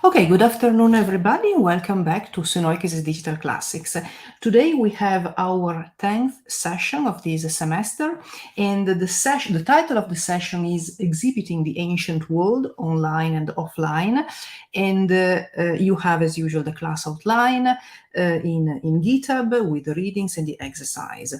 Okay, good afternoon, everybody. Welcome back to SunoikisisDC Digital Classics. Today we have our 10th session of this semester, and the title of the session is Exhibiting the Ancient World, Online and Offline. And you have, as usual, the class outline in GitHub with the readings and the exercise.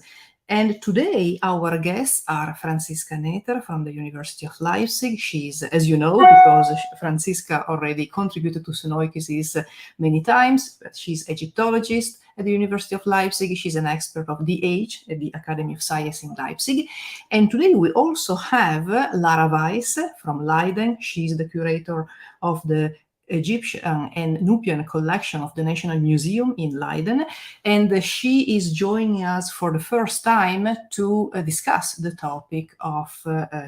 And today our guests are Franziska Naether from the University of Leipzig. She's, as you know, because Franziska already contributed to Sunoikisis many times, but she's Egyptologist at the University of Leipzig. She's an expert of DH at the Academy of Science in Leipzig. And today we also have Lara Weiss from Leiden. She's the curator of the Egyptian and Nubian collection of the National Museum in Leiden, and she is joining us for the first time to discuss the topic of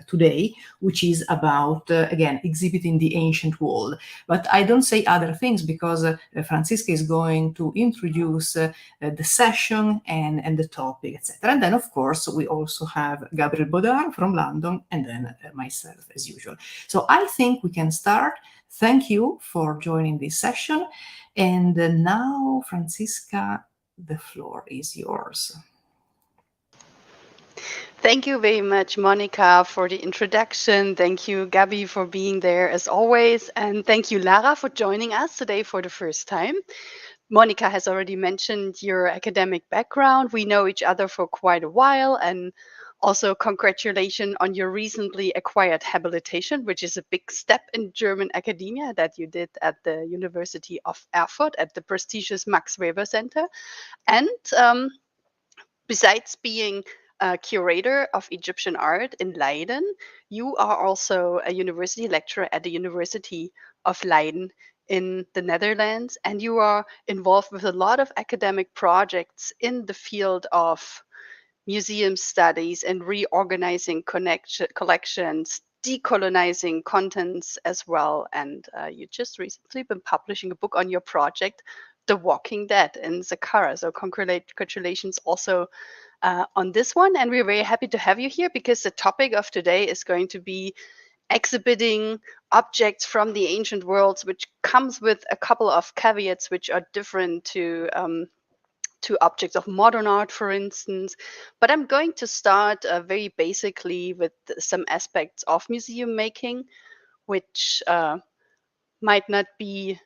today, which is about, again, exhibiting the ancient world. But I don't say other things because Franziska is going to introduce the session and the topic, etc. And then, of course, we also have Gabriel Baudard from London, and then myself, as usual. So I think we can start. Thank you for joining this session. And now, Franziska, the floor is yours. Thank you very much, Monica, for the introduction. Thank you, Gabi, for being there as always. And thank you, Lara, for joining us today for the first time. Monica has already mentioned your academic background. We know each other for quite a while, and also congratulations on your recently acquired habilitation, which is a big step in German academia that you did at the University of Erfurt at the prestigious Max Weber Center. And besides being a curator of Egyptian art in Leiden, you are also a university lecturer at the University of Leiden in the Netherlands, and you are involved with a lot of academic projects in the field of museum studies and reorganizing collections, decolonizing contents as well. And you just recently been publishing a book on your project, The Walking Dead in Saqqara. So congratulations also on this one. And we're very happy to have you here because the topic of today is going to be exhibiting objects from the ancient worlds, which comes with a couple of caveats which are different to objects of modern art, for instance. But I'm going to start very basically with some aspects of museum making, which might not be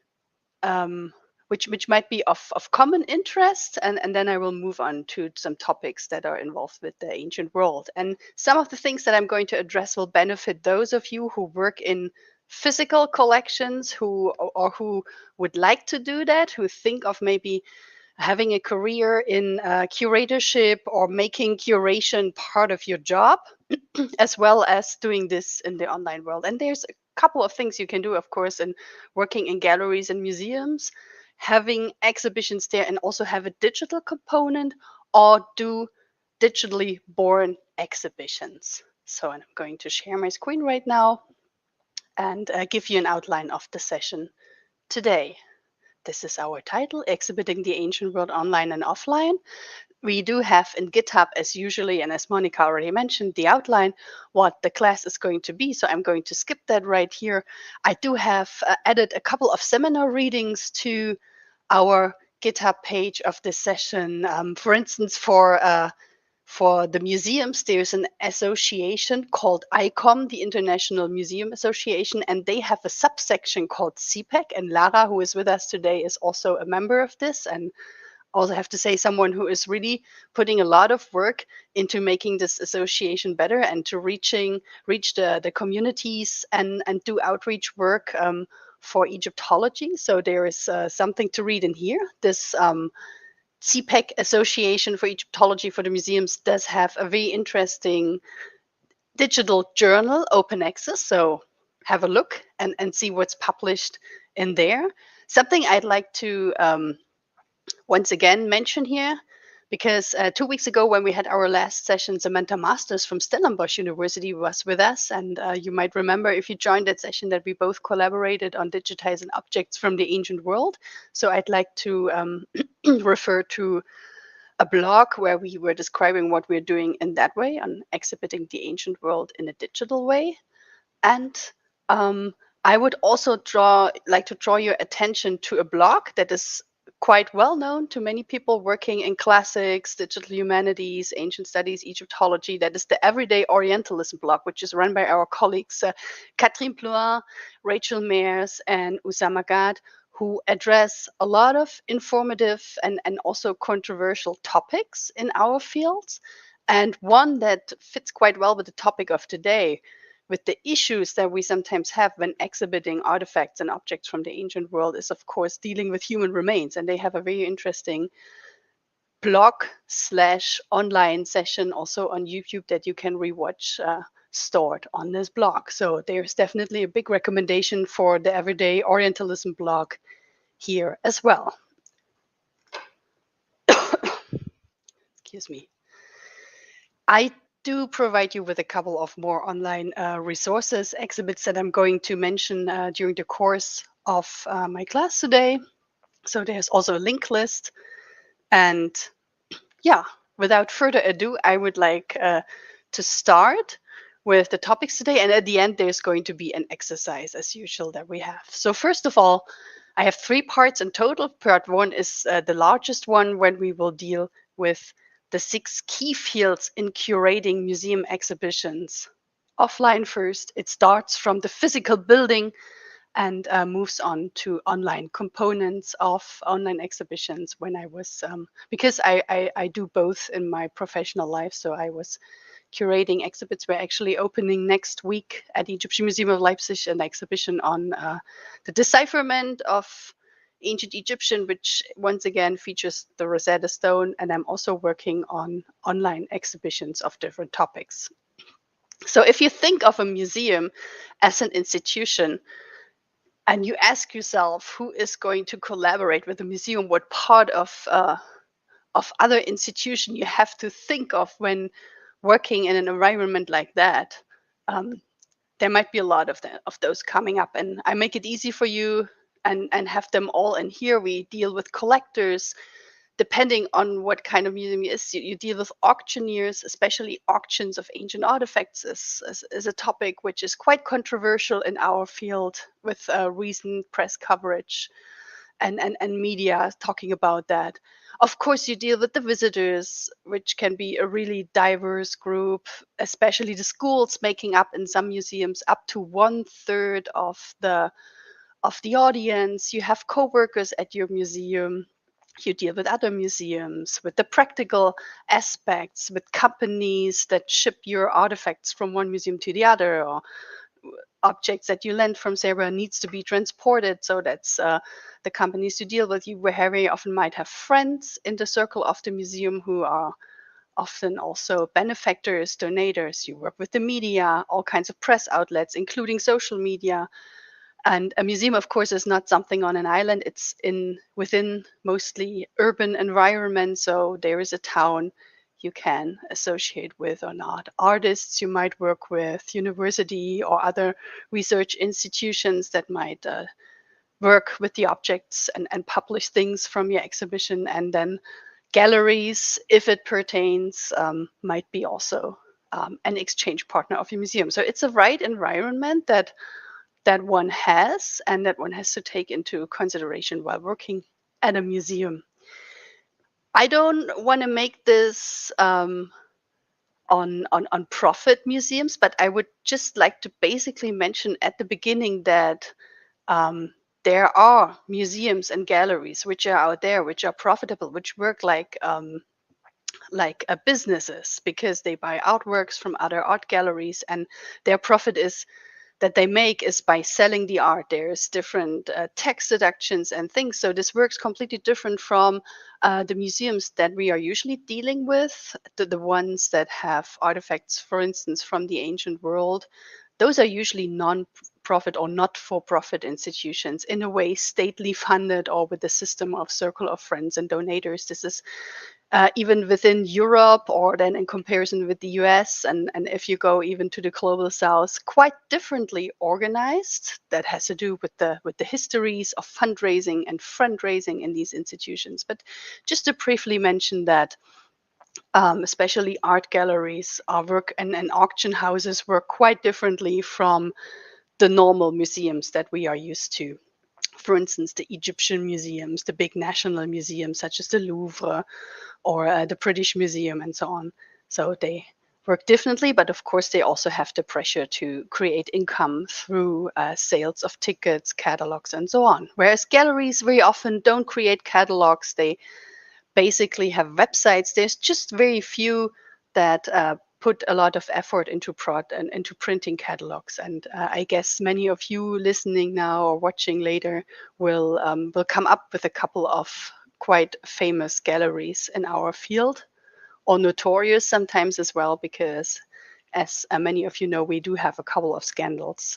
which might be of common interest, and then I will move on to some topics that are involved with the ancient world. And some of the things that I'm going to address will benefit those of you who work in physical collections, who would like to do that, who think of maybe having a career in curatorship or making curation part of your job, as well as doing this in the online world. And there's a couple of things you can do, of course, in working in galleries and museums, having exhibitions there, and also have a digital component or do digitally born exhibitions. So I'm going to share my screen right now and give you an outline of the session today. This is our title, Exhibiting the Ancient World Online and Offline. We do have in GitHub, as usually, and as Monica already mentioned, the outline, what the class is going to be. So I'm going to skip that right here. I do have added a couple of seminar readings to our GitHub page of this session. For instance, for the museums, there's an association called ICOM, the International Museum Association, and they have a subsection called CPEC. And Lara, who is with us today, is also a member of this. And also have to say someone who is really putting a lot of work into making this association better and to reach the communities and do outreach work for Egyptology. So there is something to read in here. This CPEC Association for Egyptology for the Museums does have a very interesting digital journal, open access. So have a look and see what's published in there. Something I'd like to once again mention here, because 2 weeks ago when we had our last session, Samantha Masters from Stellenbosch University was with us. And you might remember, if you joined that session, that we both collaborated on digitizing objects from the ancient world. So I'd like to refer to a blog where we were describing what we're doing in that way on exhibiting the ancient world in a digital way. And I would also like to draw your attention to a blog that is quite well known to many people working in classics, digital humanities, ancient studies, Egyptology. That is the Everyday Orientalism blog, which is run by our colleagues Catherine Plouin, Rachel Mayers, and Usama Gad, who address a lot of informative and also controversial topics in our fields. And one that fits quite well with the topic of today, with the issues that we sometimes have when exhibiting artifacts and objects from the ancient world, is of course dealing with human remains. And they have a very interesting blog/online session also on YouTube that you can rewatch stored on this blog. So there's definitely a big recommendation for the Everyday Orientalism blog here as well. Excuse me. I do provide you with a couple of more online resources, exhibits that I'm going to mention during the course of my class today. So there's also a link list. And yeah, without further ado, I would like to start with the topics today. And at the end, there's going to be an exercise as usual that we have. So first of all, I have 3 parts in total. Part 1 is the largest one, when we will deal with the 6 key fields in curating museum exhibitions. Offline first, it starts from the physical building and moves on to online components of online exhibitions. When I was, because I do both in my professional life, so I was curating exhibits. We're actually opening next week at the Egyptian Museum of Leipzig an exhibition on the decipherment of ancient Egyptian, which once again features the Rosetta Stone. And I'm also working on online exhibitions of different topics. So if you think of a museum as an institution, and you ask yourself who is going to collaborate with the museum, what part of other institution you have to think of when working in an environment like that, there might be a lot of those coming up. And I make it easy for you and have them all in here. We deal with collectors, depending on what kind of museum it is. You deal with auctioneers, especially auctions of ancient artifacts is a topic which is quite controversial in our field, with recent press coverage and media talking about that. Of course, you deal with the visitors, which can be a really diverse group, especially the schools, making up in some museums up to 1/3 of the audience. You have co-workers at your museum. You deal with other museums, with the practical aspects, with companies that ship your artifacts from one museum to the other, or objects that you lend from Sarah needs to be transported. So that's the companies you deal with. You very often might have friends in the circle of the museum who are often also benefactors, donators. You work with the media, all kinds of press outlets, including social media. And a museum, of course, is not something on an island. It's within mostly urban environment. So there is a town you can associate with or not. Artists you might work with, university or other research institutions that might work with the objects and publish things from your exhibition. And then galleries, if it pertains, might be also an exchange partner of your museum. So it's a right environment that one has, and that one has to take into consideration while working at a museum. I don't want to make this on profit museums, but I would just like to basically mention at the beginning that there are museums and galleries which are out there, which are profitable, which work like businesses, because they buy artworks from other art galleries, and their profit is that they make is by selling the art. There's different tax deductions and things. So this works completely different from the museums that we are usually dealing with, the ones that have artifacts, for instance, from the ancient world. Those are usually non-profit or not-for-profit institutions, in a way stately funded, or with a system of circle of friends and donators. This is even within Europe, or then in comparison with the US, and if you go even to the global south, quite differently organized. That has to do with the histories of fundraising and fundraising in these institutions. But just to briefly mention that, especially art galleries work and auction houses work quite differently from the normal museums that we are used to. For instance, the Egyptian museums, the big national museums such as the Louvre or the British Museum and so on. So they work differently, but of course they also have the pressure to create income through sales of tickets, catalogs, and so on. Whereas galleries very often don't create catalogs. They basically have websites. There's just very few that put a lot of effort into into printing catalogs. And I guess many of you listening now or watching later will come up with a couple of quite famous galleries in our field, or notorious sometimes as well, because as many of you know, we do have a couple of scandals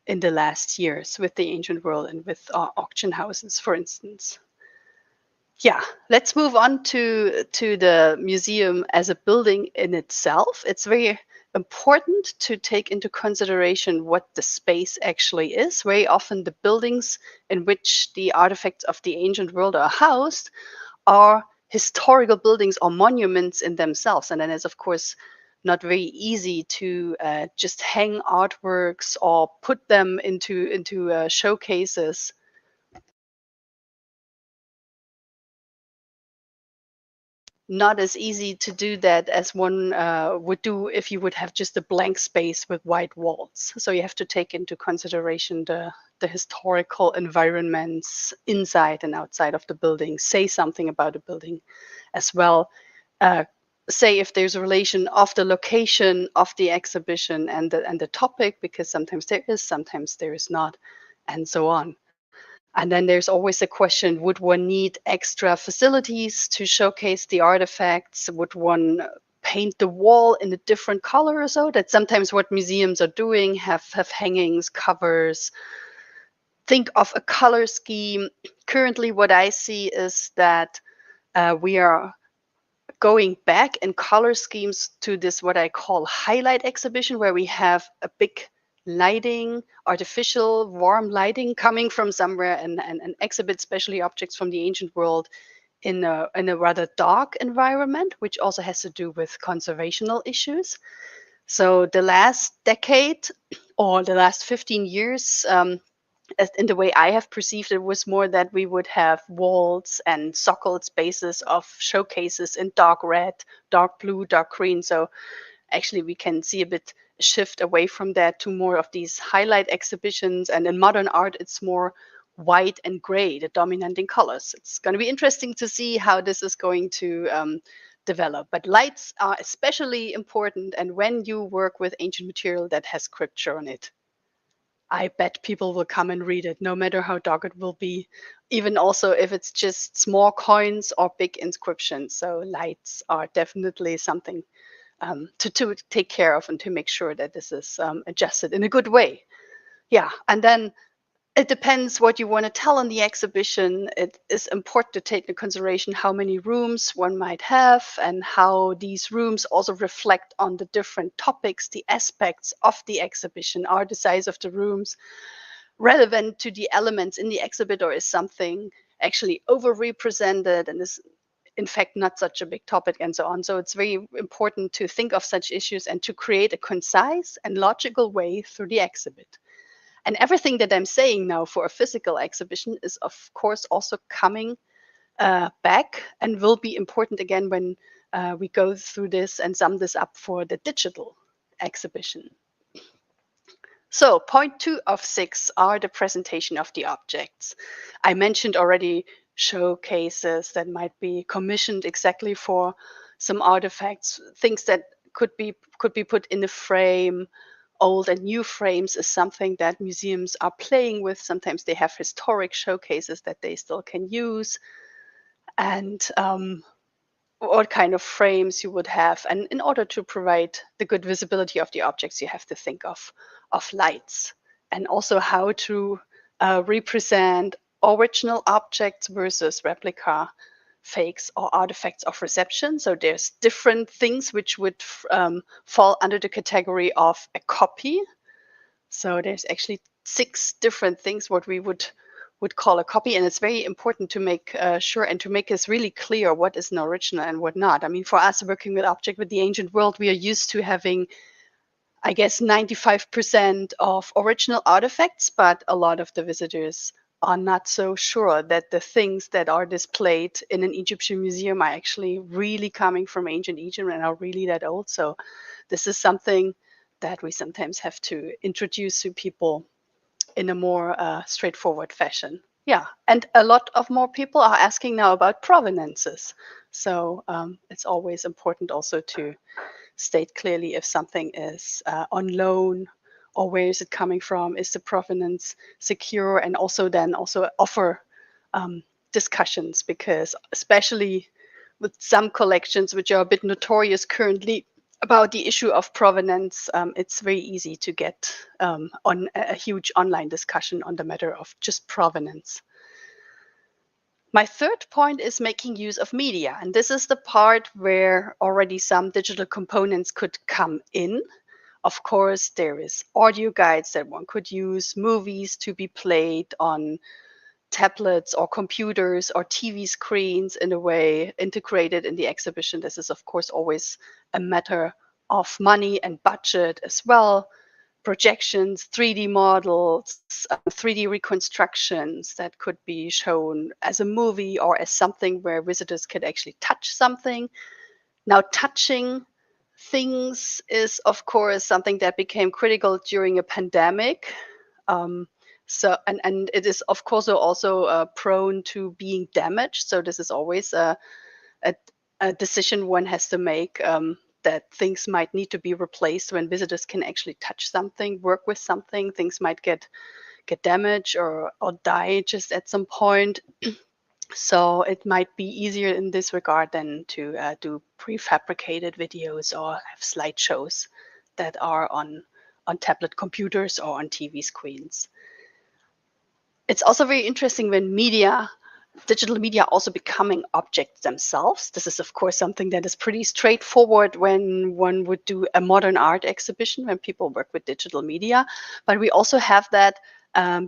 in the last years with the ancient world and with auction houses, for instance. Yeah, let's move on to the museum as a building in itself. It's very important to take into consideration what the space actually is. Very often the buildings in which the artifacts of the ancient world are housed are historical buildings or monuments in themselves. And then it's, of course, not very easy to just hang artworks or put them into showcases. Not as easy to do that as one would do if you would have just a blank space with white walls. So you have to take into consideration the historical environments inside and outside of the building, say something about the building as well. Say if there's a relation of the location of the exhibition and the topic, because sometimes there is not, and so on. And then there's always the question, would one need extra facilities to showcase the artifacts? Would one paint the wall in a different color or so? That's sometimes what museums are doing, have hangings, covers. Think of a color scheme. Currently, what I see is that we are going back in color schemes to this, what I call highlight exhibition, where we have a big lighting, artificial warm lighting coming from somewhere and exhibit specially objects from the ancient world in a rather dark environment, which also has to do with conservational issues. So the last decade or the last 15 years, in the way I have perceived it, was more that we would have walls and sockled spaces of showcases in dark red, dark blue, dark green. So actually we can see a bit shift away from that to more of these highlight exhibitions. And in modern art, it's more white and gray, the dominating colors. It's going to be interesting to see how this is going to develop. But lights are especially important. And when you work with ancient material that has scripture on it, I bet people will come and read it, no matter how dark it will be, even also if it's just small coins or big inscriptions. So lights are definitely something to take care of and to make sure that this is adjusted in a good way. Yeah, and then it depends what you want to tell in the exhibition. It is important to take into consideration how many rooms one might have and how these rooms also reflect on the different topics, the aspects of the exhibition. Are the size of the rooms relevant to the elements in the exhibit, or is something actually overrepresented and is in fact not such a big topic, and so on. So it's very important to think of such issues and to create a concise and logical way through the exhibit. And everything that I'm saying now for a physical exhibition is, of course, also coming back and will be important again when we go through this and sum this up for the digital exhibition. So point 2 of 6 are the presentation of the objects. I mentioned already showcases that might be commissioned exactly for some artifacts, things that could be put in a frame. Old and new frames is something that museums are playing with. Sometimes they have historic showcases that they still can use. And what kind of frames you would have. And in order to provide the good visibility of the objects, you have to think of lights and also how to represent original objects versus replica, fakes, or artifacts of reception. So there's different things which would fall under the category of a copy. So there's actually 6 different things what we would call a copy, and it's very important to make sure and to make us really clear what is an original and what not. I mean, for us working with object with the ancient world, we are used to having I guess 95% of original artifacts, but a lot of the visitors are not so sure that the things that are displayed in an Egyptian museum are actually really coming from ancient Egypt and are really that old. So this is something that we sometimes have to introduce to people in a more straightforward fashion. Yeah, and a lot of more people are asking now about provenances. So it's always important also to state clearly if something is on loan or where is it coming from, is the provenance secure, and also then also offer discussions, because especially with some collections which are a bit notorious currently about the issue of provenance, it's very easy to get on a huge online discussion on the matter of just provenance. My third point is making use of media. And this is the part where already some digital components could come in. Of course, there is audio guides that one could use, movies to be played on tablets or computers or TV screens in a way integrated in the exhibition. This is, of course, always a matter of money and budget as well. Projections, 3D models, 3D reconstructions that could be shown as a movie or as something where visitors could actually touch something. Now, touching things is, of course, something that became critical during a pandemic. And it is, of course, also prone to being damaged. So this is always a decision one has to make, that things might need to be replaced when visitors can actually touch something, work with something. Things might get damaged or die just at some point. So it might be easier in this regard than to do prefabricated videos or have slideshows that are on tablet computers or on TV screens. It's also very interesting when digital media also becoming objects themselves. This is, of course, something that is pretty straightforward when one would do a modern art exhibition, when people work with digital media. But we also have that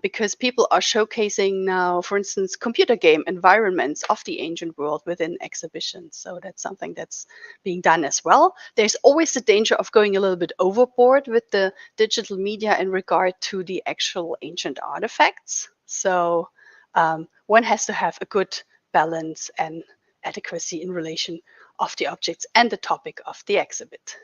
because people are showcasing now, for instance, computer game environments of the ancient world within exhibitions. So that's something that's being done as well. There's always the danger of going a little bit overboard with the digital media in regard to the actual ancient artifacts. So one has to have a good balance and adequacy in relation of the objects and the topic of the exhibit.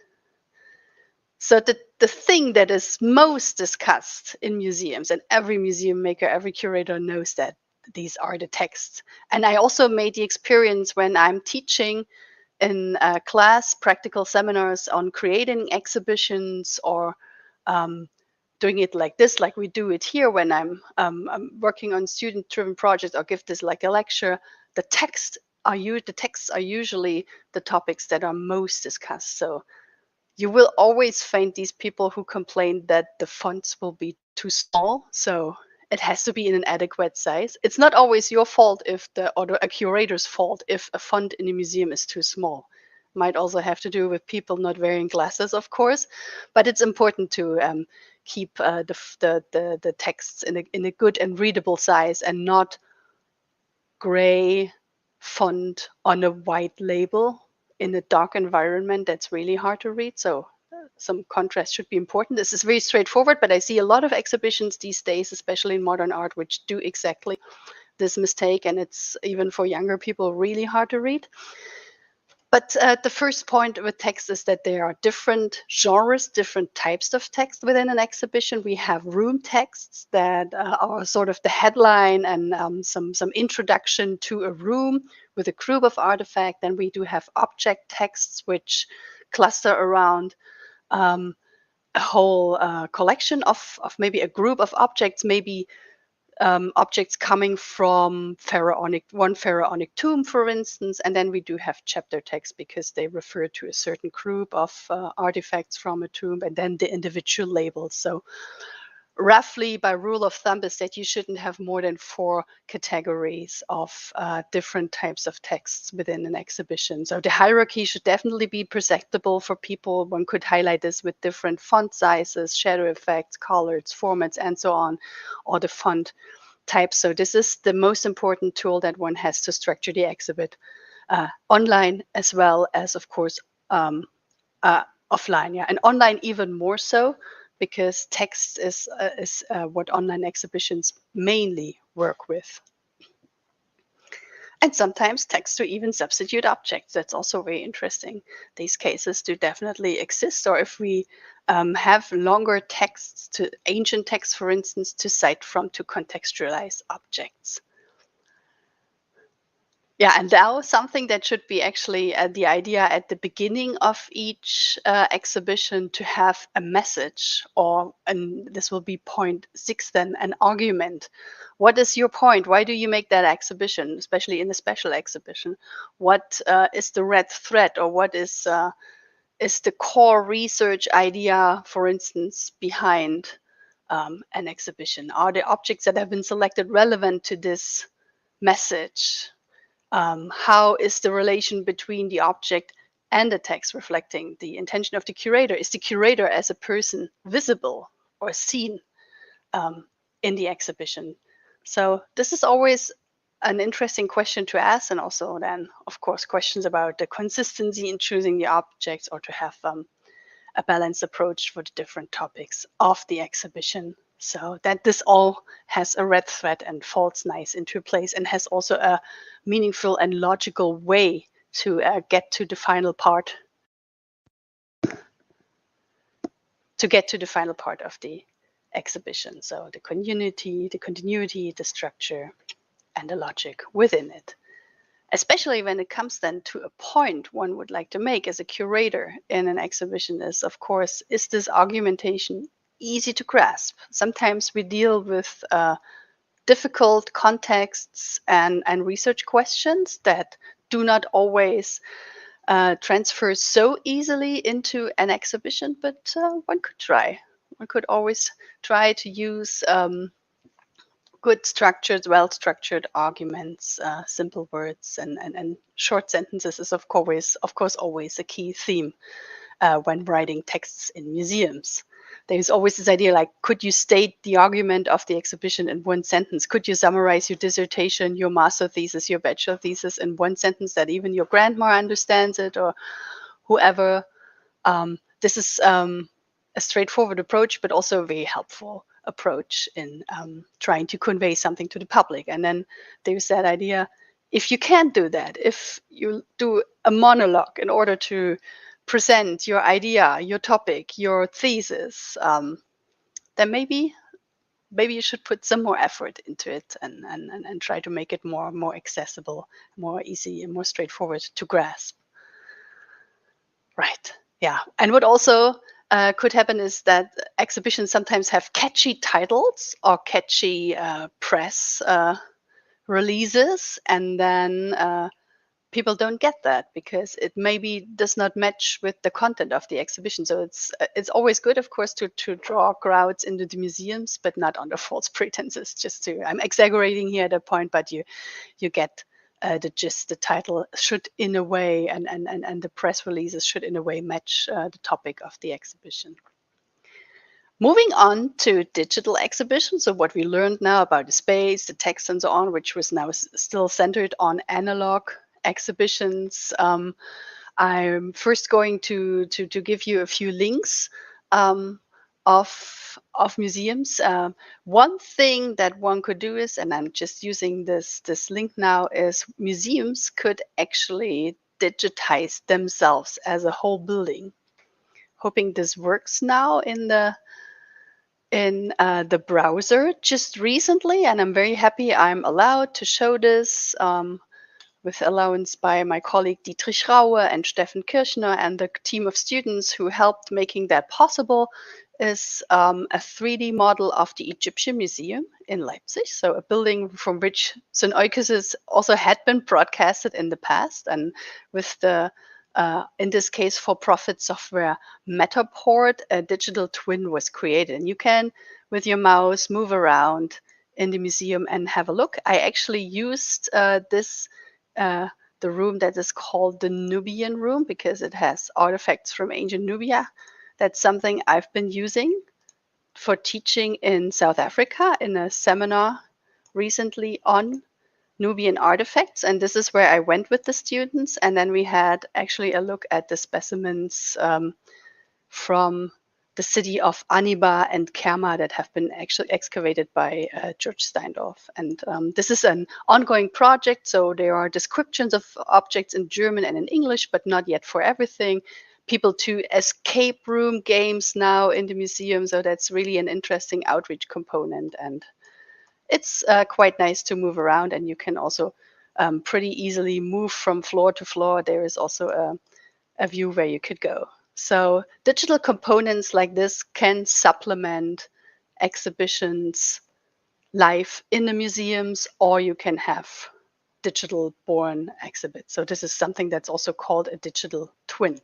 So the thing that is most discussed in museums, and every museum maker, every curator knows that these are the texts. And I also made the experience when I'm teaching in class practical seminars on creating exhibitions or doing it like this, like we do it here when I'm working on student-driven projects or give this like a lecture. The texts are usually the topics that are most discussed. So you will always find these people who complain that the fonts will be too small. So it has to be in an adequate size. It's not always your fault or a curator's fault if a font in a museum is too small. Might also have to do with people not wearing glasses, of course, but it's important to keep the texts in a good and readable size, and not gray font on a white label in a dark environment that's really hard to read. So some contrast should be important. This is very straightforward, but I see a lot of exhibitions these days, especially in modern art, which do exactly this mistake, and it's even for younger people really hard to read. But the first point with text is that there are different genres, different types of text within an exhibition. We have room texts that are sort of the headline and some introduction to a room with a group of artifacts. Then we do have object texts, which cluster around a whole collection of maybe a group of objects, maybe objects coming from one pharaonic tomb, for instance. And then we do have chapter text because they refer to a certain group of artifacts from a tomb, and then the individual labels. So roughly, by rule of thumb, is that you shouldn't have more than 4 categories of different types of texts within an exhibition. So the hierarchy should definitely be perceptible for people. One could highlight this with different font sizes, shadow effects, colors, formats, and so on, or the font type. So this is the most important tool that one has to structure the exhibit online, as well as, of course, offline, yeah, and online even more so, because text is what online exhibitions mainly work with. And sometimes text to even substitute objects. That's also very interesting. These cases do definitely exist. Or if we have longer texts, to ancient texts, for instance, to cite from to contextualize objects. Yeah, and now something that should be actually the idea at the beginning of each exhibition to have a message, or, and this will be point 6 then, an argument. What is your point? Why do you make that exhibition, especially in a special exhibition? What is the red thread, or what is the core research idea, for instance, behind an exhibition? Are the objects that have been selected relevant to this message? How is the relation between the object and the text reflecting the intention of the curator? Is the curator as a person visible or seen in the exhibition? So this is always an interesting question to ask, and also then, of course, questions about the consistency in choosing the objects, or to have a balanced approach for the different topics of the exhibition, so that this all has a red thread and falls nice into place, and has also a meaningful and logical way to get to the final part, of the exhibition. So the continuity, the structure, and the logic within it. Especially when it comes then to a point one would like to make as a curator in an exhibition is, of course, is this argumentation easy to grasp? Sometimes we deal with difficult contexts and research questions that do not always transfer so easily into an exhibition, but one could try. One could always try to use good structured, well-structured arguments, simple words, and short sentences is of course always a key theme when writing texts in museums. There's always this idea like, could you state the argument of the exhibition in one sentence? Could you summarize your dissertation, your master thesis, your bachelor thesis in one sentence that even your grandma understands it, or whoever? This is a straightforward approach, but also a very helpful approach in trying to convey something to the public. And then there's that idea, if you can't do that, if you do a monologue in order to present your idea, your topic, your thesis, then maybe you should put some more effort into it, and try to make it more accessible, more easy, and more straightforward to grasp. Right. Yeah. And what also could happen is that exhibitions sometimes have catchy titles or catchy press releases, and then people don't get that because it maybe does not match with the content of the exhibition. So it's always good, of course, to draw crowds into the museums, but not under false pretenses. I'm exaggerating here at a point, but you get the gist. The title should in a way, and the press releases should in a way match the topic of the exhibition. Moving on to digital exhibitions, so what we learned now about the space, the text, and so on, which was now still centered on analog exhibitions. I'm first going to give you a few links of museums. One thing that one could do is, and I'm just using this link now, is museums could actually digitize themselves as a whole building. Hoping this works now in the browser just recently, and I'm very happy I'm allowed to show this with allowance by my colleague Dietrich Raue and Steffen Kirchner and the team of students who helped making that possible. Is a 3D model of the Egyptian Museum in Leipzig, so a building from which Suneikisis also had been broadcasted in the past, and with the in this case for-profit software Matterport, a digital twin was created, and you can with your mouse move around in the museum and have a look. I actually used the room that is called the Nubian room because it has artifacts from ancient Nubia. That's something I've been using for teaching in South Africa in a seminar recently on Nubian artifacts. And this is where I went with the students. And then we had actually a look at the specimens from the city of Aniba and Kerma that have been actually excavated by George Steindorf. And this is an ongoing project, so there are descriptions of objects in German and in English, but not yet for everything. People to escape room games now in the museum, so that's really an interesting outreach component. And it's quite nice to move around, and you can also pretty easily move from floor to floor. There is also a view where you could go. So digital components like this can supplement exhibitions live in the museums, or you can have digital born exhibits. So this is something that's also called a digital twin.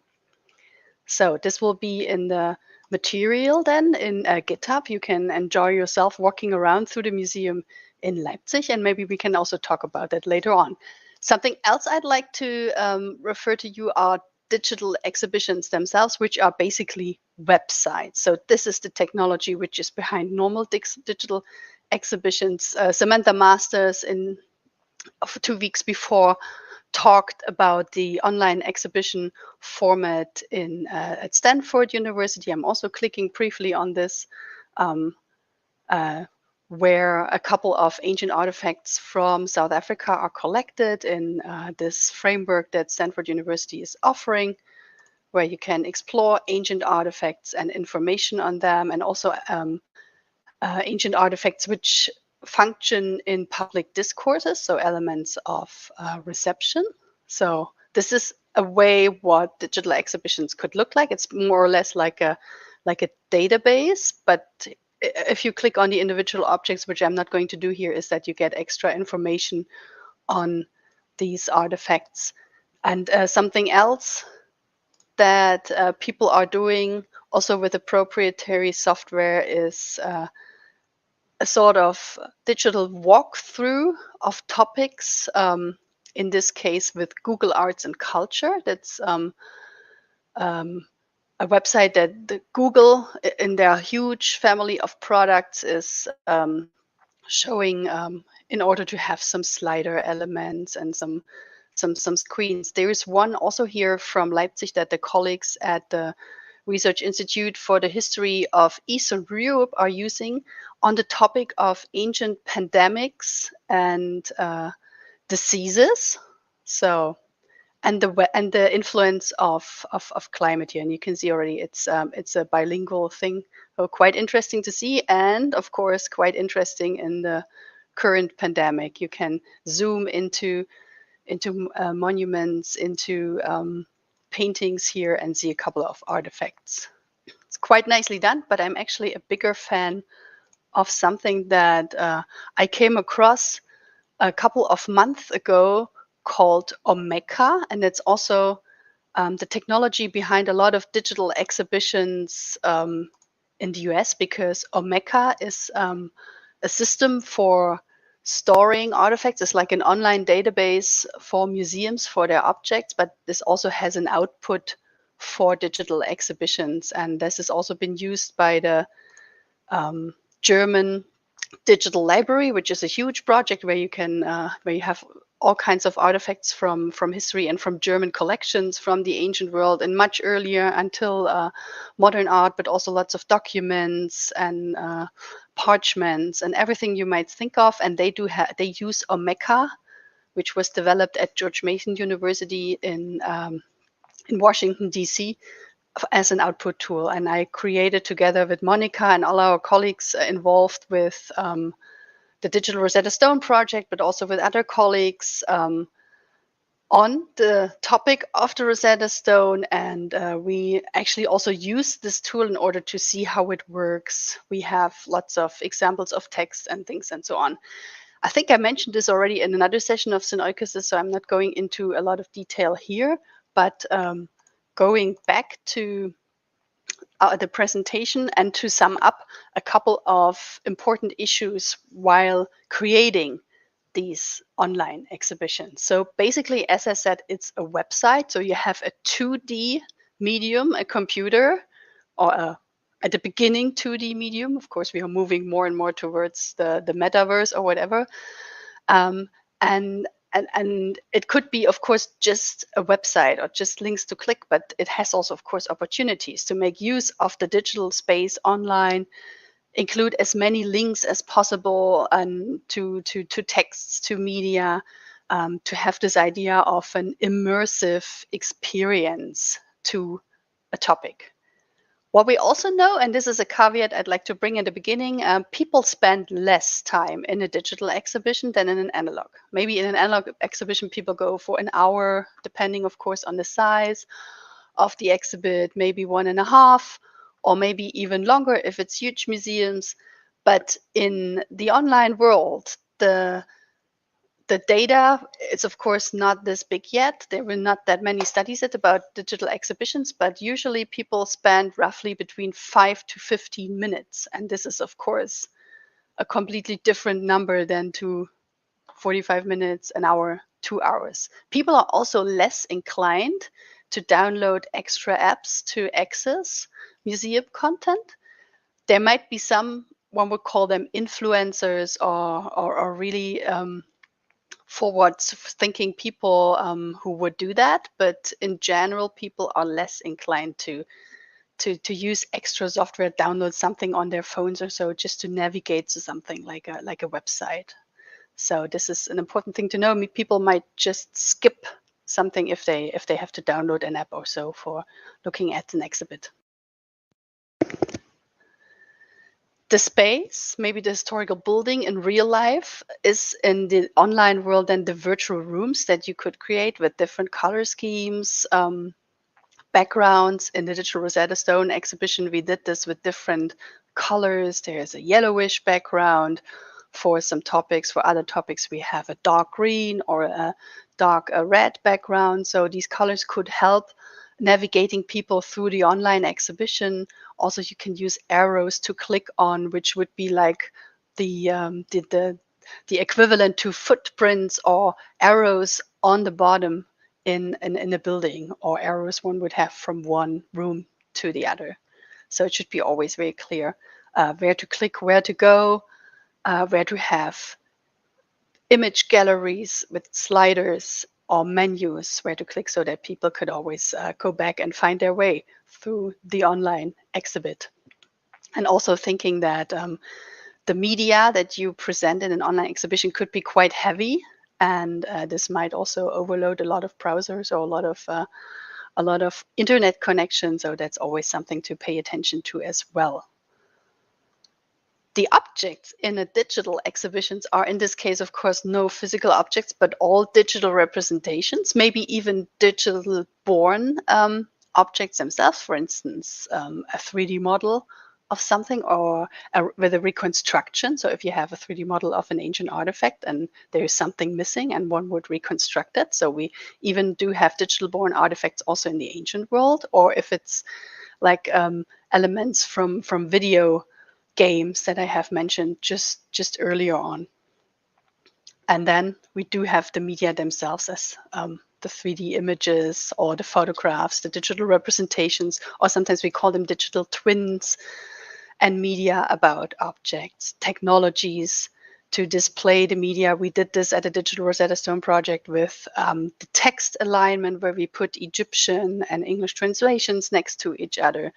So this will be in the material then in GitHub. You can enjoy yourself walking around through the museum in Leipzig, and maybe we can also talk about that later on. Something else I'd like to refer to you are digital exhibitions themselves, which are basically websites. So this is the technology which is behind normal digital exhibitions. Samantha Masters in 2 weeks before talked about the online exhibition format in at Stanford University. I'm also clicking briefly on this, where a couple of ancient artifacts from South Africa are collected in this framework that Stanford University is offering, where you can explore ancient artifacts and information on them, and also ancient artifacts which function in public discourses, so elements of reception. So this is a way what digital exhibitions could look like. It's more or less like a database, but if you click on the individual objects, which I'm not going to do here, is that you get extra information on these artifacts. And something else that people are doing also with the proprietary software is a sort of digital walkthrough of topics, in this case with Google Arts and Culture. That's a website that the Google, in their huge family of products, is showing in order to have some slider elements and some screens. There is one also here from Leipzig that the colleagues at the Research Institute for the History of Eastern Europe are using on the topic of ancient pandemics and diseases. So, and the influence of climate here. And you can see already it's a bilingual thing. So quite interesting to see, and of course quite interesting in the current pandemic. You can zoom into monuments, into paintings here, and see a couple of artifacts. It's quite nicely done, but I'm actually a bigger fan of something that I came across a couple of months ago called Omeka, and it's also the technology behind a lot of digital exhibitions in the US, because Omeka is a system for storing artifacts. It's like an online database for museums for their objects, but this also has an output for digital exhibitions. And this has also been used by the German Digital Library, which is a huge project where you can where you have all kinds of artifacts from history and from German collections from the ancient world and much earlier until modern art, but also lots of documents and parchments and everything you might think of. And they use Omeka, which was developed at George Mason University in Washington, D.C., as an output tool. And I created, together with Monica and all our colleagues involved with the Digital Rosetta Stone project, but also with other colleagues on the topic of the Rosetta Stone. And we actually also use this tool in order to see how it works. We have lots of examples of text and things and so on. I think I mentioned this already in another session of Synoikisis, so I'm not going into a lot of detail here, but going back to the presentation and to sum up a couple of important issues while creating these online exhibitions. So basically, as I said, it's a website. So you have a 2D medium, a computer, or at the beginning 2D medium. Of course, we are moving more and more towards the metaverse or whatever. And and it could be, of course, just a website or just links to click, but it has also, of course, opportunities to make use of the digital space online, include as many links as possible, and to texts, to media, to have this idea of an immersive experience to a topic. What we also know, and this is a caveat I'd like to bring in the beginning, people spend less time in a digital exhibition than in an analog. Maybe in an analog exhibition, people go for an hour, depending, of course, on the size of the exhibit, maybe 1.5, or maybe even longer if it's huge museums. But in the online world, the data is, of course, not this big yet. There were not that many studies about digital exhibitions, but usually people spend roughly between 5 to 15 minutes. And this is, of course, a completely different number than to 45 minutes, an hour, 2 hours. People are also less inclined to download extra apps to access museum content. There might be some, one would call them influencers, or really forward-thinking people who would do that, but in general, people are less inclined to use extra software, download something on their phones or so, just to navigate to something like a website. So this is an important thing to know. People might just skip something if they have to download an app or so for looking at an exhibit. The space, maybe the historical building in real life, is in the online world then the virtual rooms that you could create with different color schemes, backgrounds. In the Digital Rosetta Stone exhibition, we did this with different colors. There's a yellowish background for some topics. For other topics, we have a dark green or a dark red background. So these colors could help navigating people through the online exhibition. Also, you can use arrows to click on, which would be like the equivalent to footprints or arrows on the bottom in a building, or arrows one would have from one room to the other. So it should be always very clear where to click, where to go, where to have image galleries with sliders or menus where to click, so that people could always go back and find their way through the online exhibit. And also thinking that the media that you present in an online exhibition could be quite heavy, and this might also overload a lot of browsers or a lot of internet connections. So that's always something to pay attention to as well. The objects in a digital exhibitions are, in this case, of course, no physical objects, but all digital representations, maybe even digital born objects themselves. For instance, a 3D model of something, or with a reconstruction. So if you have a 3D model of an ancient artifact and there is something missing, and one would reconstruct it. So we even do have digital born artifacts also in the ancient world, or if it's like elements from video games that I have mentioned just earlier on. And then we do have the media themselves as the 3D images or the photographs, the digital representations, or sometimes we call them digital twins, and media about objects, technologies to display the media. We did this at the Digital Rosetta Stone project with the text alignment, where we put Egyptian and English translations next to each other.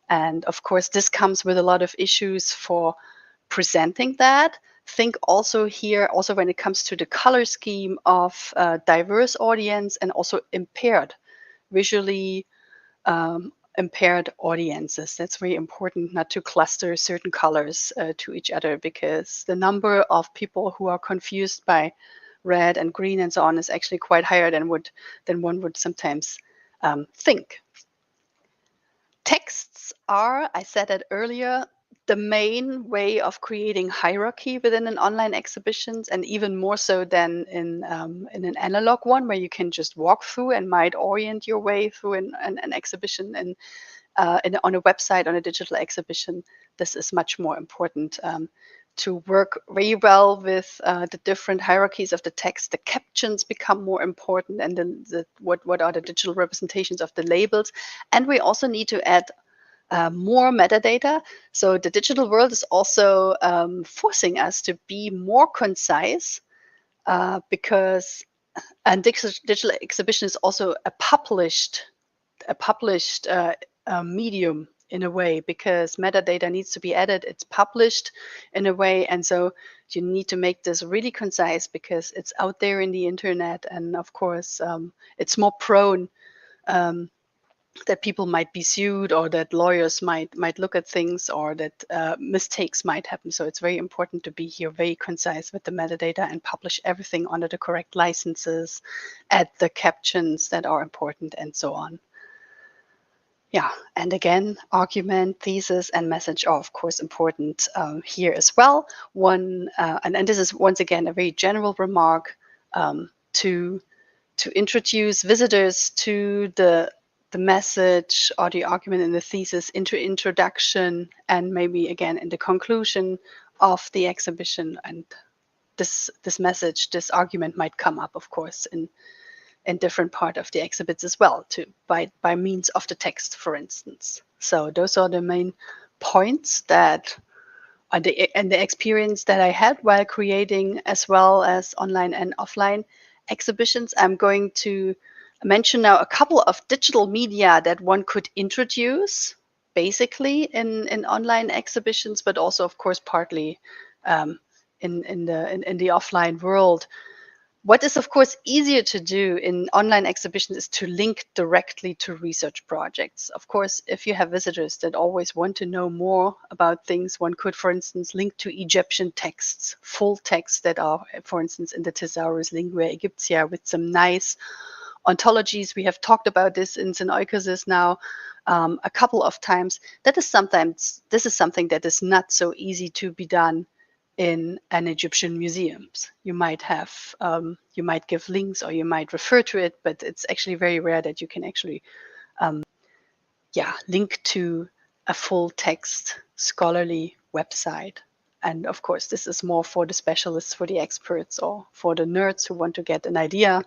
And of course, this comes with a lot of issues for presenting that. Think also here, also when it comes to the color scheme, of diverse audience and also impaired, visually impaired audiences. That's very important, not to cluster certain colors to each other, because the number of people who are confused by red and green and so on is actually quite higher than one would sometimes think. Texts are, I said that earlier, the main way of creating hierarchy within an online exhibitions, and even more so than in an analog one, where you can just walk through and might orient your way through an exhibition and on a website, on a digital exhibition. This is much more important to work very well with the different hierarchies of the text. The captions become more important, and what are the digital representations of the labels. And we also need to add more metadata. So the digital world is also forcing us to be more concise, because And digital exhibition is also a published medium in a way, because metadata needs to be added. It's published in a way, and so you need to make this really concise because it's out there in the internet, and of course it's more prone that people might be sued, or that lawyers might look at things, or that mistakes might happen. So it's very important to be here very concise with the metadata and publish everything under the correct licenses, add the captions that are important, and so on. Yeah, and again, argument, thesis, and message are of course important here as well. And this is once again a very general remark to introduce visitors to the message or the argument in the thesis, into introduction, and maybe again in the conclusion of the exhibition. And this message, this argument might come up, of course, in different part of the exhibits as well, by means of the text, for instance. So those are the main points that and the experience that I had while creating, as well as online and offline exhibitions. I'm going to mention now a couple of digital media that one could introduce basically in online exhibitions, but also of course partly in the offline world. What is, of course, easier to do in online exhibitions is to link directly to research projects. Of course, if you have visitors that always want to know more about things, one could, for instance, link to Egyptian texts, full texts that are, for instance, in the Thesaurus Linguae Egyptia, with some nice ontologies. We have talked about this in Sunaikisis now a couple of times. This is something that is not so easy to be done in an Egyptian museums. You might have, you might give links, or you might refer to it, but it's actually very rare that you can actually, link to a full text scholarly website. And of course, this is more for the specialists, for the experts, or for the nerds who want to get an idea.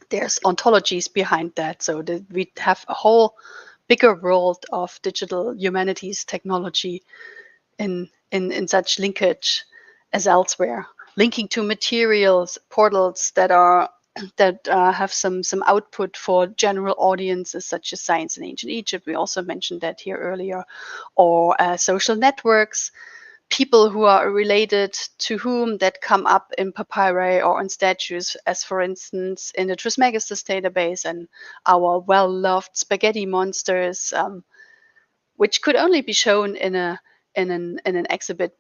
There's ontologies behind that, so that we have a whole bigger world of digital humanities technology in such linkage as elsewhere, linking to materials, portals that have some output for general audiences, such as Science in Ancient Egypt. We also mentioned that here earlier, or social networks, people who are related to whom, that come up in papyri or on statues, as for instance in the Trismegistus database, and our well-loved spaghetti monsters, which could only be shown in an exhibit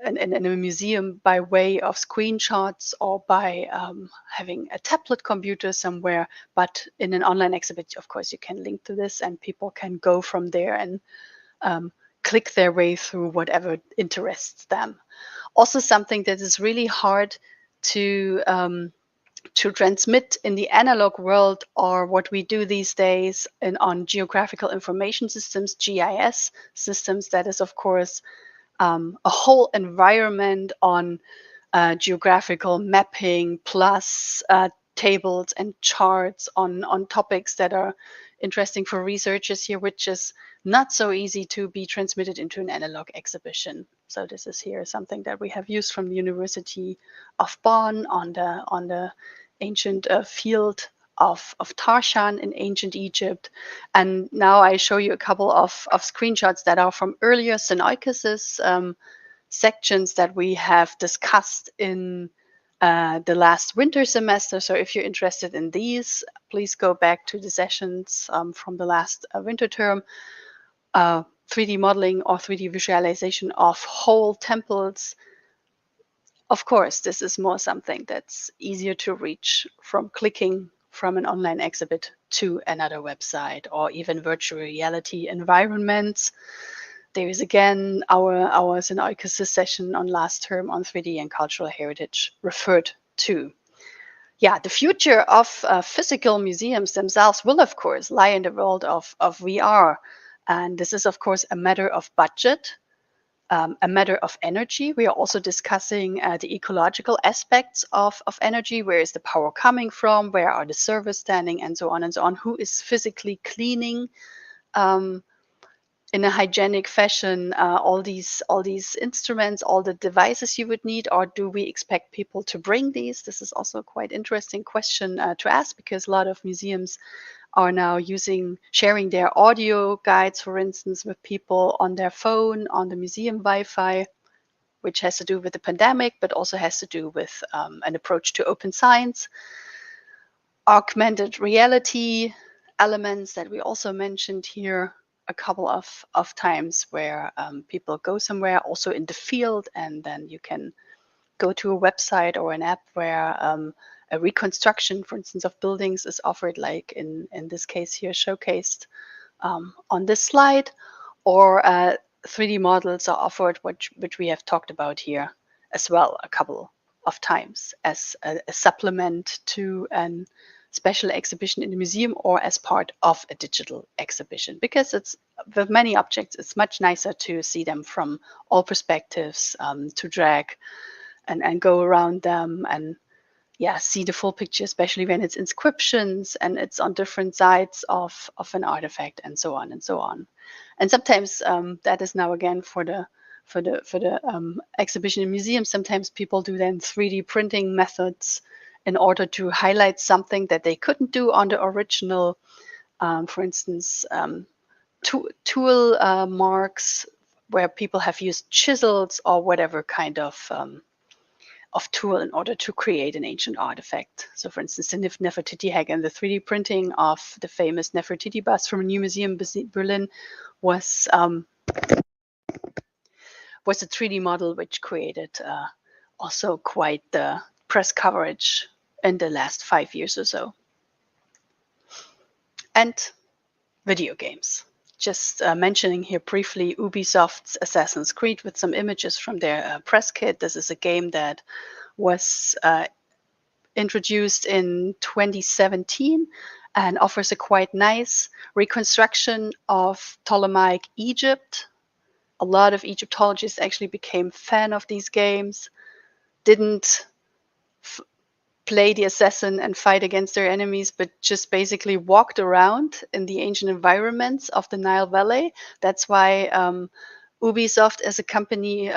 in a museum by way of screenshots, or by having a tablet computer somewhere. But in an online exhibit, of course, you can link to this, and people can go from there and click their way through whatever interests them. Also, something that is really hard to transmit in the analog world, or what we do these days on geographical information systems, GIS systems. That is, of course, a whole environment on geographical mapping, plus tables and charts on topics that are interesting for researchers here, which is not so easy to be transmitted into an analog exhibition. So this is here something that we have used from the University of Bonn on the ancient field of Tarshan in ancient Egypt. And now I show you a couple of screenshots that are from earlier Sunaikisis sections that we have discussed in the last winter semester. So if you're interested in these, please go back to the sessions from the last winter term. 3D modeling or 3D visualization of whole temples. Of course, this is more something that's easier to reach from clicking from an online exhibit to another website, or even virtual reality environments. There is again our Sunaikisis session on last term on 3D and cultural heritage referred to. Yeah, the future of physical museums themselves will, of course, lie in the world of VR. And this is, of course, a matter of budget, a matter of energy. We are also discussing the ecological aspects of energy. Where is the power coming from? Where are the servers standing? And so on and so on. Who is physically cleaning in a hygienic fashion all these instruments, all the devices you would need, or do we expect people to bring these? This is also a quite interesting question to ask, because a lot of museums are now sharing their audio guides, for instance, with people on their phone, on the museum Wi-Fi, which has to do with the pandemic, but also has to do with an approach to open science. Augmented reality elements that we also mentioned here a couple of times, where people go somewhere also in the field, and then you can go to a website or an app where a reconstruction, for instance, of buildings is offered, like in this case here showcased on this slide, or 3D models are offered, which we have talked about here as well a couple of times, as a supplement to an special exhibition in the museum, or as part of a digital exhibition, because it's, with many objects, it's much nicer to see them from all perspectives, to drag and go around them, and see the full picture, especially when it's inscriptions and it's on different sides of an artifact, and so on and so on. And sometimes that is now again for the exhibition in museums. Sometimes people do then 3D printing methods in order to highlight something that they couldn't do on the original. For instance, tool marks where people have used chisels or whatever kind of tool in order to create an ancient artifact. So, for instance, the Nefertiti hack and the 3D printing of the famous Nefertiti bust from a new museum in Berlin was a 3D model which created also quite the press coverage in the last 5 years or so. And video games. Just mentioning here briefly Ubisoft's Assassin's Creed with some images from their press kit. This is a game that was introduced in 2017 and offers a quite nice reconstruction of Ptolemaic Egypt. A lot of Egyptologists actually became fan of these games, didn't play the assassin and fight against their enemies, but just basically walked around in the ancient environments of the Nile Valley. That's why Ubisoft as a company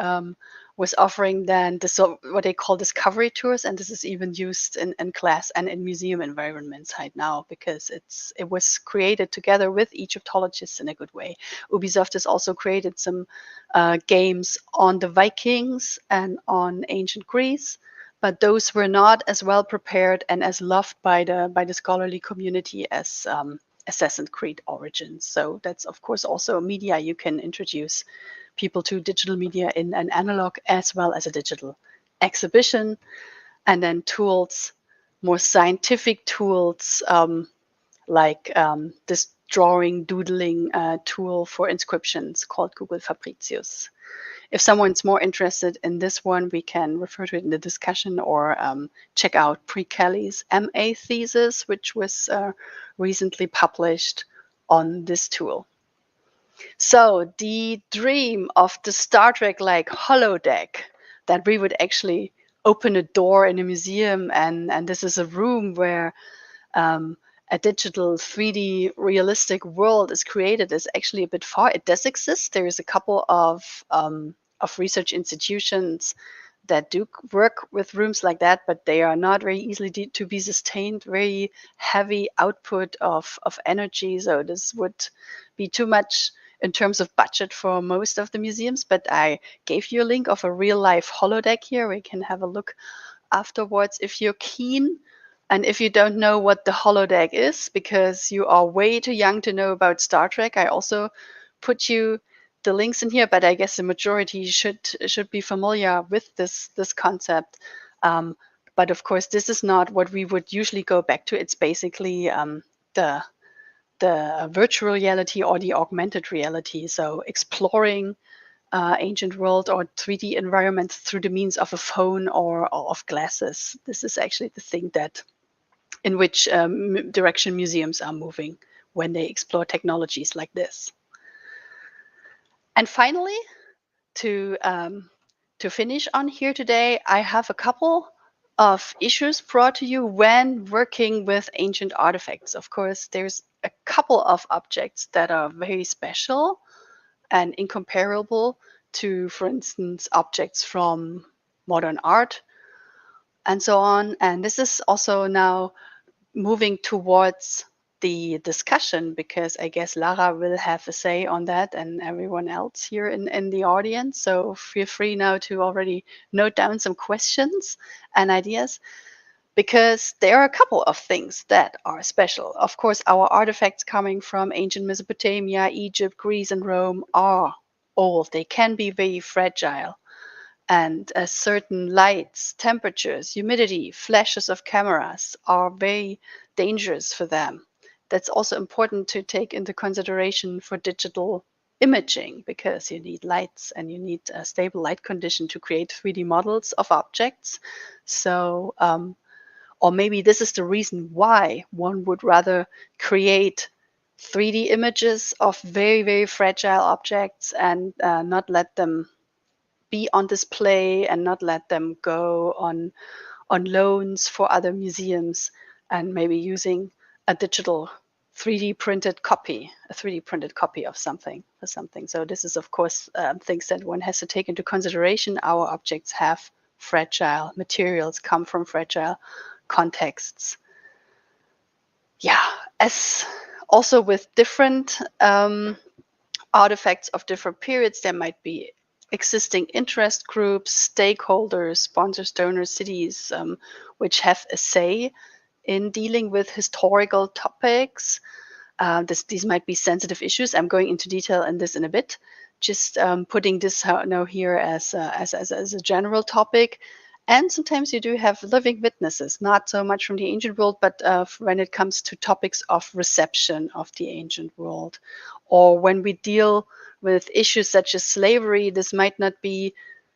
was offering then what they call discovery tours, and this is even used in class and in museum environments right now, because it was created together with Egyptologists in a good way. Ubisoft has also created some games on the Vikings and on ancient Greece, but those were not as well prepared and as loved by the scholarly community as Assassin's Creed Origins. So that's of course also a media you can introduce people to, digital media in an analog as well as a digital exhibition. And then tools, more scientific tools, like this drawing, doodling tool for inscriptions called Google Fabricius. If someone's more interested in this one, we can refer to it in the discussion, or check out Pre-Kelly's MA thesis, which was recently published on this tool. So the dream of the Star Trek-like holodeck, that we would actually open a door in a museum and this is a room where a digital 3D realistic world is created, is actually a bit far. It does exist. There is a couple of research institutions that do work with rooms like that, but they are not very easily to be sustained, very heavy output of energy. So this would be too much in terms of budget for most of the museums, but I gave you a link of a real life holodeck here. We can have a look afterwards if you're keen. And if you don't know what the holodeck is, because you are way too young to know about Star Trek, I also put you the links in here, but I guess the majority should be familiar with this concept. But of course, this is not what we would usually go back to. It's basically the virtual reality or the augmented reality. So exploring ancient world or 3D environments through the means of a phone or of glasses. This is actually the thing in which direction museums are moving when they explore technologies like this. And finally, to finish on here today, I have a couple of issues brought to you when working with ancient artifacts. Of course, there's a couple of objects that are very special and incomparable to, for instance, objects from modern art and so on. And this is also now moving towards the discussion, because I guess Lara will have a say on that and everyone else here in the audience. So feel free now to already note down some questions and ideas, because there are a couple of things that are special. Of course, our artifacts coming from ancient Mesopotamia, Egypt, Greece, and Rome are old. They can be very fragile. And certain lights, temperatures, humidity, flashes of cameras are very dangerous for them. That's also important to take into consideration for digital imaging, because you need lights and you need a stable light condition to create 3D models of objects. So, or maybe this is the reason why one would rather create 3D images of very, very fragile objects and not let them be on display and not let them go on loans for other museums, and maybe using a digital 3D printed copy, a 3D printed copy of something or something. So this is, of course, things that one has to take into consideration. Our objects have fragile materials, come from fragile contexts. Yeah, as also with different artifacts of different periods, there might be existing interest groups, stakeholders, sponsors, donors, cities, which have a say in dealing with historical topics. These might be sensitive issues. I'm going into detail in this in a bit. Just putting this now here as a general topic. And sometimes you do have living witnesses, not so much from the ancient world, but when it comes to topics of reception of the ancient world, or when we deal with issues such as slavery, this might not be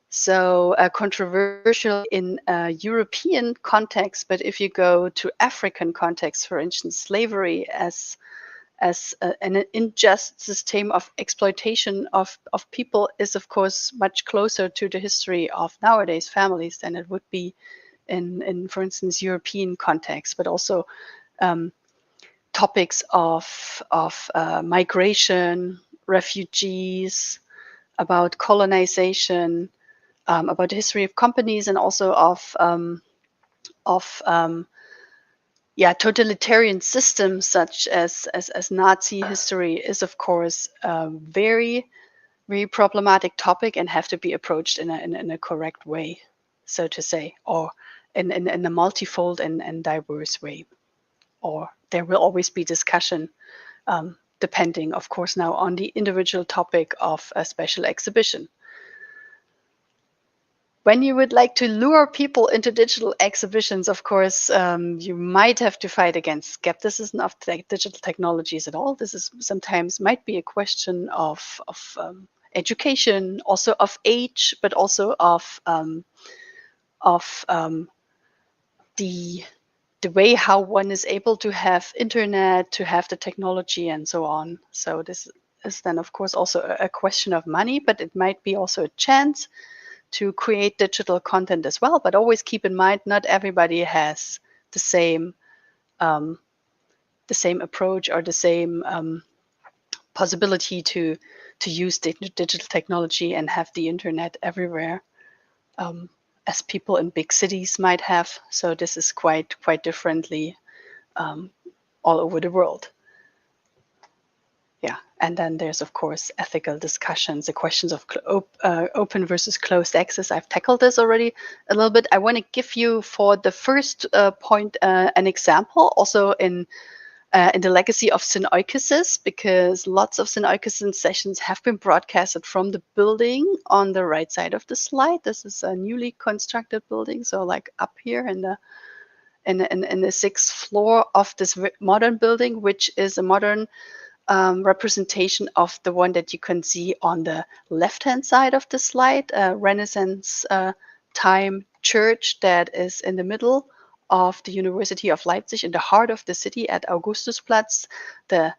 so controversial in a European context, but if you go to African context, for instance, slavery as an unjust system of exploitation of people is, of course, much closer to the history of nowadays families than it would be in for instance, European context, but also topics of migration, refugees, about colonization, about the history of companies, and also of totalitarian systems such as Nazi history is, of course, a very, very problematic topic and have to be approached in a correct way, so to say, or in a multifold and diverse way. Or there will always be discussion, depending, of course, now on the individual topic of a special exhibition. When you would like to lure people into digital exhibitions, of course, you might have to fight against skepticism of digital technologies at all. This is sometimes might be a question of education, also of age, but also of the way how one is able to have internet, to have the technology, and so on. So this is then, of course, also a question of money, but it might be also a chance to create digital content as well. But always keep in mind, not everybody has the same approach or the same possibility to use digital technology and have the internet everywhere, as people in big cities might have. So this is quite differently all over the world. Yeah, and then there's, of course, ethical discussions, the questions of open versus closed access. I've tackled this already a little bit. I want to give you, for the first point, an example, also in the legacy of Suneikisis, because lots of Suneikisis sessions have been broadcasted from the building on the right side of the slide. This is a newly constructed building, so like up here in the sixth floor of this modern building, which is a modern representation of the one that you can see on the left-hand side of the slide, a Renaissance time church that is in the middle of the University of Leipzig, in the heart of the city at Augustusplatz, the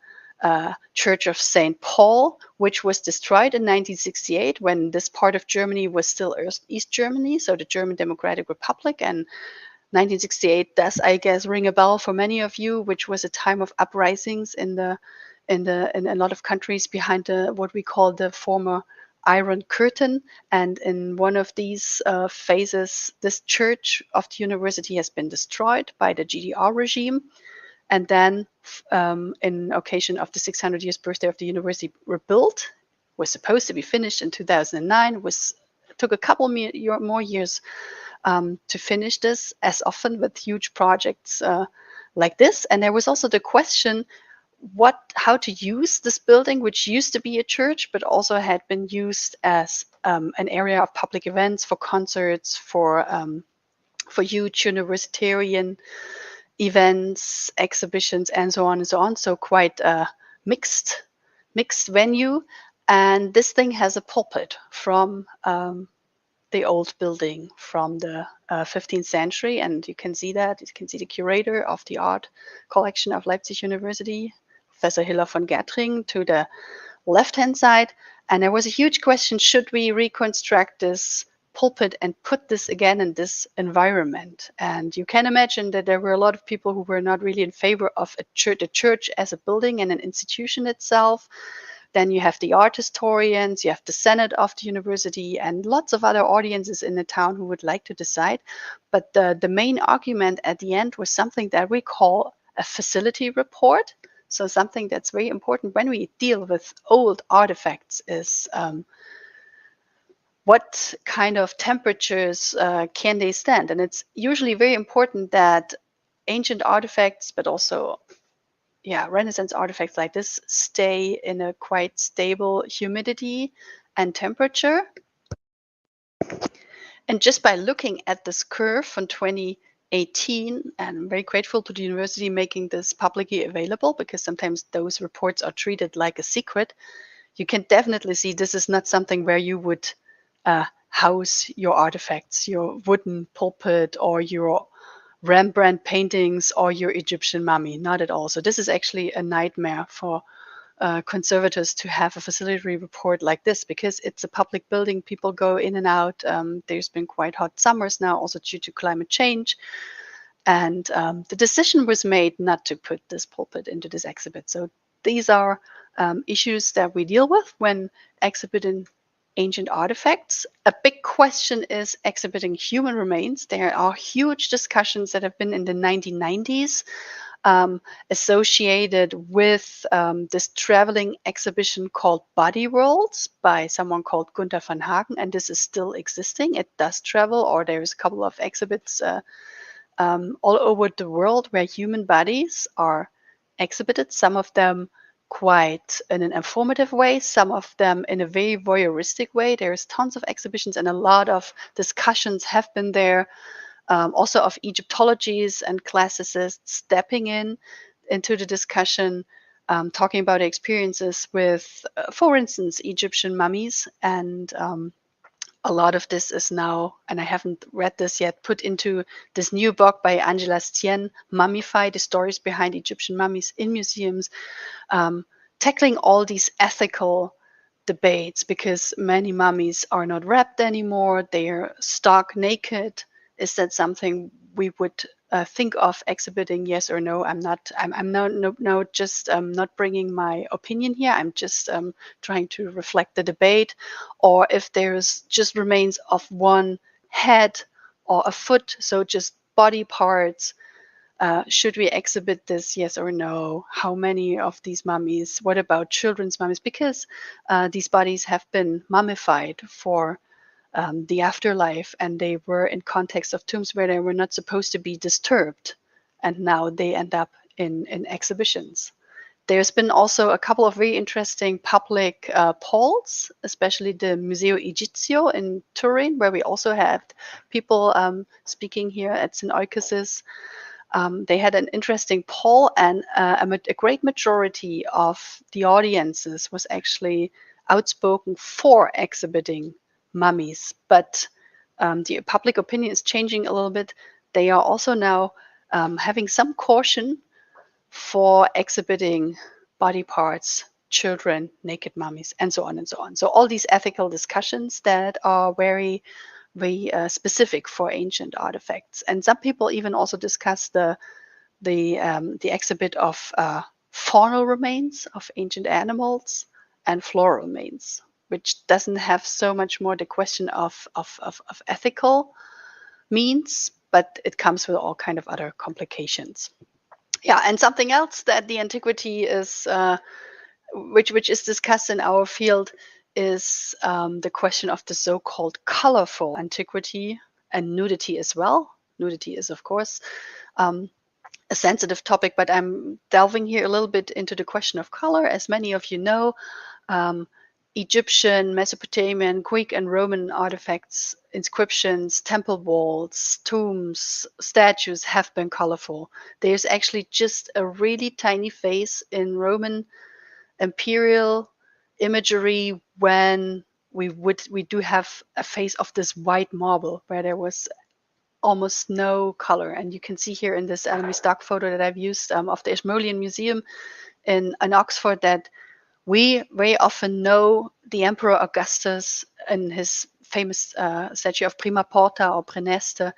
Church of St. Paul, which was destroyed in 1968 when this part of Germany was still East Germany, so the German Democratic Republic. And 1968 does, I guess, ring a bell for many of you, which was a time of uprisings in the in a lot of countries behind what we call the former Iron Curtain. And in one of these phases, this church of the university has been destroyed by the GDR regime. And then in occasion of the 600 years birthday of the university, rebuilt, was supposed to be finished in 2009, took a couple more years to finish this, as often with huge projects like this. And there was also the question how to use this building, which used to be a church, but also had been used as an area of public events, for concerts, for huge universitarian events, exhibitions, and so on and so on. So quite a mixed venue. And this thing has a pulpit from the old building from the 15th century. And you can see that. You can see the curator of the art collection of Leipzig University, Professor Hiller von Gertring, to the left-hand side. And there was a huge question, should we reconstruct this pulpit and put this again in this environment? And you can imagine that there were a lot of people who were not really in favor of the church as a building and an institution itself. Then you have the art historians, you have the Senate of the university, and lots of other audiences in the town who would like to decide. But the main argument at the end was something that we call a facility report. So something that's very important when we deal with old artifacts is what kind of temperatures can they stand? And it's usually very important that ancient artifacts, but also Renaissance artifacts like this, stay in a quite stable humidity and temperature. And just by looking at this curve from 2018, and I'm very grateful to the university making this publicly available, because sometimes those reports are treated like a secret, you can definitely see this is not something where you would house your artifacts, your wooden pulpit or your Rembrandt paintings or your Egyptian mummy, not at all. So this is actually a nightmare for conservators to have a facility report like this, because it's a public building. People go in and out. There's been quite hot summers now, also due to climate change. And the decision was made not to put this pulpit into this exhibit. So these are issues that we deal with when exhibiting ancient artifacts. A big question is exhibiting human remains. There are huge discussions that have been in the 1990s associated with this traveling exhibition called Body Worlds by someone called Gunther van Hagen, and this is still existing. It does travel, or there's a couple of exhibits all over the world where human bodies are exhibited, some of them quite in an informative way, some of them in a very voyeuristic way. There's tons of exhibitions and a lot of discussions have been there, also of Egyptologists and classicists stepping into the discussion, talking about experiences with, for instance, Egyptian mummies. And a lot of this is now, and I haven't read this yet, put into this new book by Angela Stien, Mummified: The Stories Behind Egyptian Mummies in Museums, tackling all these ethical debates, because many mummies are not wrapped anymore. They are stark naked. Is that something we would think of exhibiting? Yes or no? I'm not bringing my opinion here. I'm just trying to reflect the debate. Or if there's just remains of one head or a foot, so just body parts, should we exhibit this? Yes or no? How many of these mummies? What about children's mummies? Because these bodies have been mummified for the afterlife, and they were in context of tombs where they were not supposed to be disturbed, and now they end up in exhibitions. There's been also a couple of very interesting public polls, especially the Museo Egizio in Turin, where we also have people speaking here at Syneukisis. They had an interesting poll, and a great majority of the audiences was actually outspoken for exhibiting mummies. But the public opinion is changing a little bit. They are also now having some caution for exhibiting body parts, children, naked mummies, and so on and so on. So all these ethical discussions that are very specific for ancient artifacts. And some people even also discuss the exhibit of faunal remains of ancient animals, and floral remains, which doesn't have so much more the question of ethical means, but it comes with all kind of other complications. Yeah, and something else that the antiquity is, which is discussed in our field, is the question of the so-called colorful antiquity and nudity as well. Nudity is, of course, a sensitive topic, but I'm delving here a little bit into the question of color. As many of you know, Egyptian, Mesopotamian, Greek, and Roman artifacts, inscriptions, temple walls, tombs, statues have been colorful. There's actually just a really tiny phase in Roman imperial imagery when we do have a phase of this white marble where there was almost no color. And you can see here in this enemy stock photo that I've used of the Ashmolean Museum in Oxford that we very often know the Emperor Augustus and his famous statue of Prima Porta or Praeneste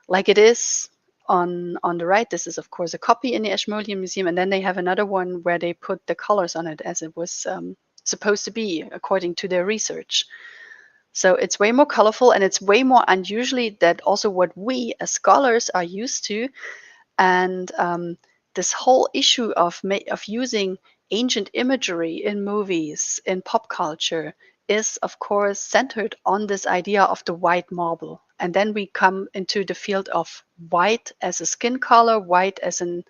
like it is on the right. This is, of course, a copy in the Ashmolean Museum. And then they have another one where they put the colors on it as it was supposed to be, according to their research. So it's way more colorful, and it's way more unusually that also what we as scholars are used to. And this whole issue of using ancient imagery in movies, in pop culture, is of course centered on this idea of the white marble. And then we come into the field of white as a skin color, white as an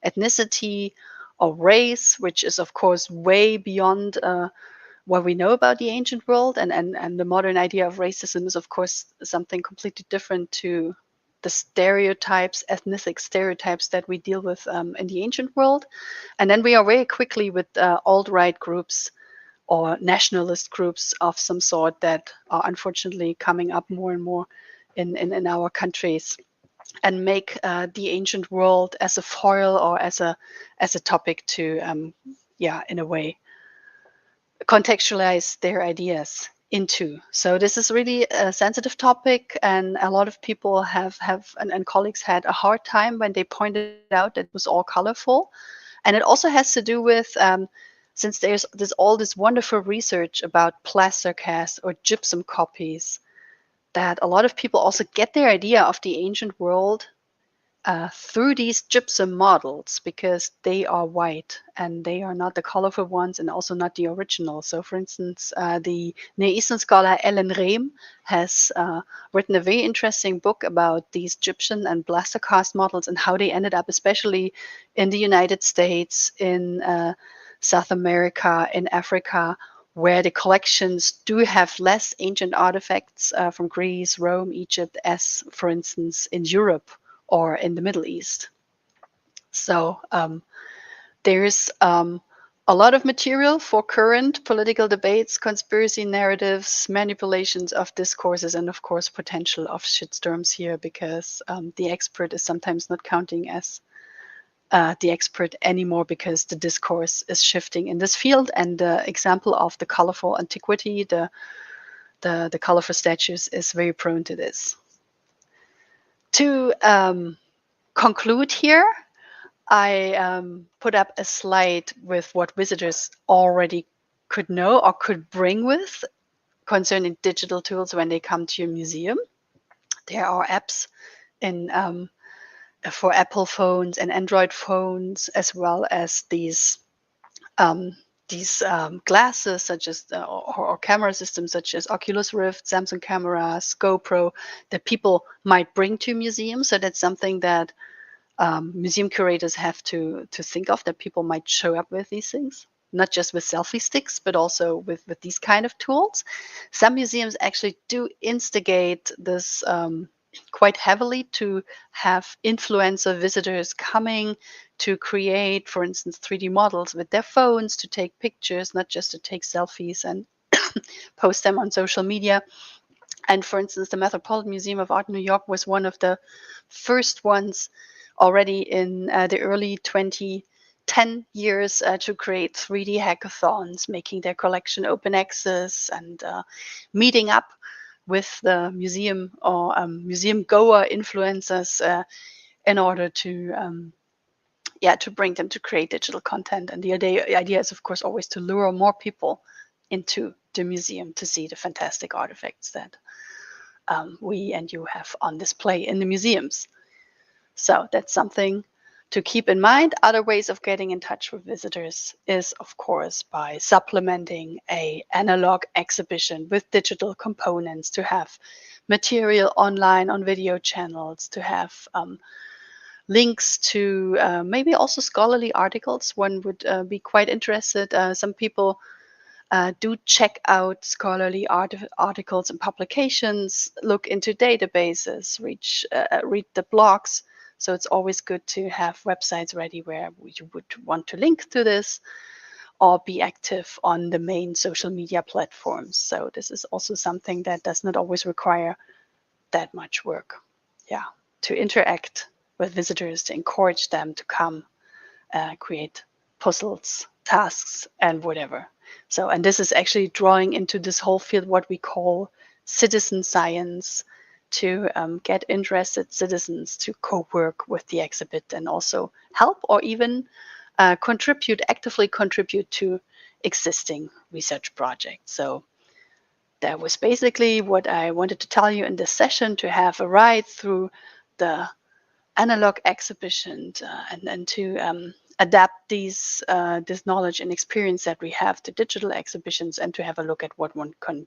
ethnicity or race, which is of course way beyond what we know about the ancient world. And the modern idea of racism is of course something completely different to the stereotypes, ethnic stereotypes that we deal with in the ancient world. And then we are very quickly with alt-right groups or nationalist groups of some sort that are unfortunately coming up more and more in our countries and make the ancient world as a foil or as a topic to, in a way, contextualize their ideas into. So this is really a sensitive topic, and a lot of people have and colleagues had a hard time when they pointed out that it was all colorful. And it also has to do with since there's all this wonderful research about plaster casts or gypsum copies, that a lot of people also get their idea of the ancient world through these gypsum models, because they are white and they are not the colorful ones and also not the original. So for instance, the Near Eastern scholar Ellen Rehm has written a very interesting book about these gypsum and plaster cast models and how they ended up, especially in the United States, in South America, in Africa, where the collections do have less ancient artifacts from Greece, Rome, Egypt, as for instance in Europe or in the Middle East. So there's a lot of material for current political debates, conspiracy narratives, manipulations of discourses, and of course potential of shitstorms here, because the expert is sometimes not counting as the expert anymore, because the discourse is shifting in this field. And the example of the colorful antiquity, the colorful statues, is very prone to this. To conclude here, I put up a slide with what visitors already could know or could bring with concerning digital tools when they come to your museum. There are apps in for Apple phones and Android phones, as well as these glasses, such as or camera systems such as Oculus Rift, Samsung cameras, GoPro, that people might bring to museums. So that's something that museum curators have to think of, that people might show up with these things, not just with selfie sticks, but also with these kind of tools. Some museums actually do instigate this quite heavily, to have influencer visitors coming to create, for instance, 3D models with their phones, to take pictures, not just to take selfies and post them on social media. And for instance, the Metropolitan Museum of Art in New York was one of the first ones already in the early 2010 years to create 3D hackathons, making their collection open access, and meeting up with the museum or museum goer influencers in order to to bring them to create digital content. And the idea is, of course, always to lure more people into the museum to see the fantastic artifacts that we and you have on display in the museums. So that's something to keep in mind. Other ways of getting in touch with visitors is, of course, by supplementing an analog exhibition with digital components, to have material online on video channels, to have links to maybe also scholarly articles. One would be quite interested. Some people do check out scholarly articles and publications, look into databases, read the blogs. So it's always good to have websites ready where you would want to link to this, or be active on the main social media platforms. So this is also something that does not always require that much work. Yeah, to interact with visitors, to encourage them to come, create puzzles, tasks, and whatever. So, and this is actually drawing into this whole field, what we call citizen science, to get interested citizens to co-work with the exhibit and also help or even actively contribute to existing research projects. So that was basically what I wanted to tell you in this session, to have a ride through the analog exhibition and to adapt this knowledge and experience that we have to digital exhibitions, and to have a look at what one can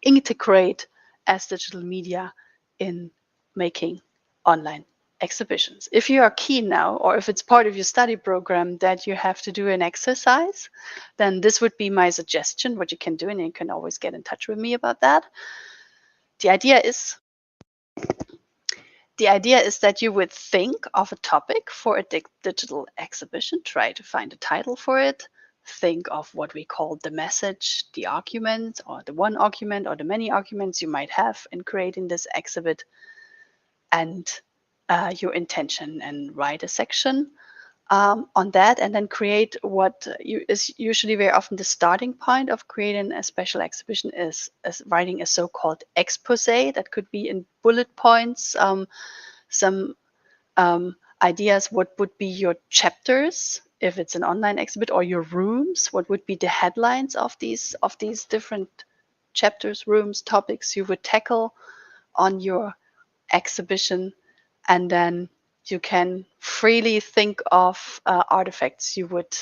integrate as digital media in making online exhibitions. If you are keen now, or if it's part of your study program that you have to do an exercise, then this would be my suggestion, what you can do, and you can always get in touch with me about that. The idea is that you would think of a topic for a digital exhibition, try to find a title for it, think of what we call the message, the argument, or the one argument, or the many arguments you might have in creating this exhibit, and your intention, and write a section on that, and then create what is usually very often the starting point of creating a special exhibition is writing a so-called expose that could be in bullet points, some ideas, what would be your chapters if it's an online exhibit, or your rooms, what would be the headlines of these different chapters, rooms, topics you would tackle on your exhibition. And then you can freely think of artifacts you would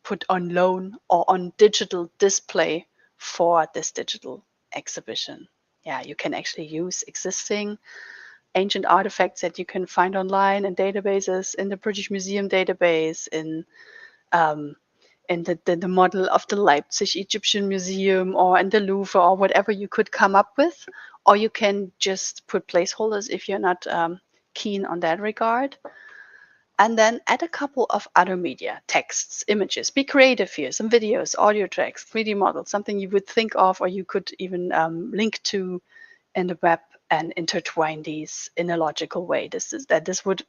put on loan or on digital display for this digital exhibition. Yeah, you can actually use existing ancient artifacts that you can find online in databases, in the British Museum database, in the model of the Leipzig Egyptian Museum, or in the Louvre, or whatever you could come up with. Or you can just put placeholders if you're not keen on that regard. And then add a couple of other media, texts, images. Be creative here, some videos, audio tracks, 3D models, something you would think of, or you could even link to in the web, and intertwine these in a logical way. This would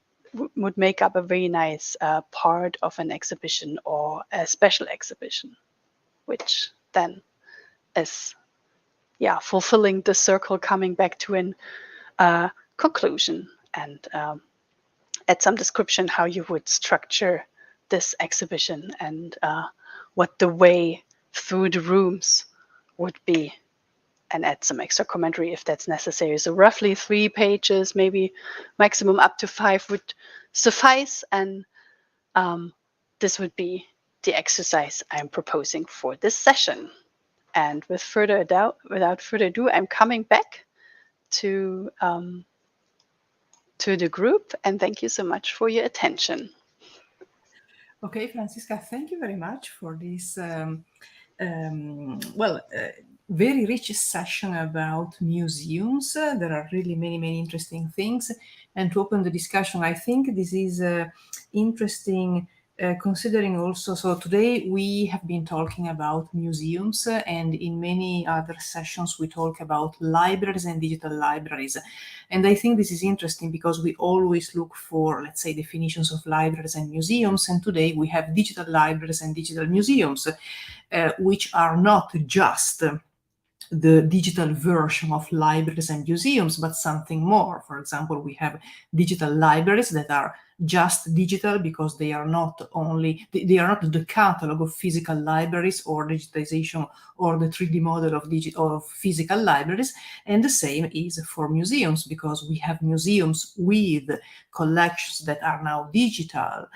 make up a very nice part of an exhibition or a special exhibition, which then is fulfilling the circle, coming back to an conclusion, and add some description how you would structure this exhibition, and what the way through the rooms would be, and add some extra commentary if that's necessary. So roughly 3 pages, maybe maximum up to 5 would suffice, and this would be the exercise I'm proposing for this session. And without further ado, I'm coming back to the group, and thank you so much for your attention. Okay, Franziska, thank you very much for this very rich session about museums. There are really many interesting things, and to open the discussion, I think this is interesting, considering also, so today we have been talking about museums, and in many other sessions we talk about libraries and digital libraries. And I think this is interesting because we always look for, let's say, definitions of libraries and museums, and today we have digital libraries and digital museums, which are not just the digital version of libraries and museums, but something more. For example, we have digital libraries that are just digital, because they are not only, they are not the catalog of physical libraries or digitization or the 3D model of physical libraries. And the same is for museums, because we have museums with collections that are now digital,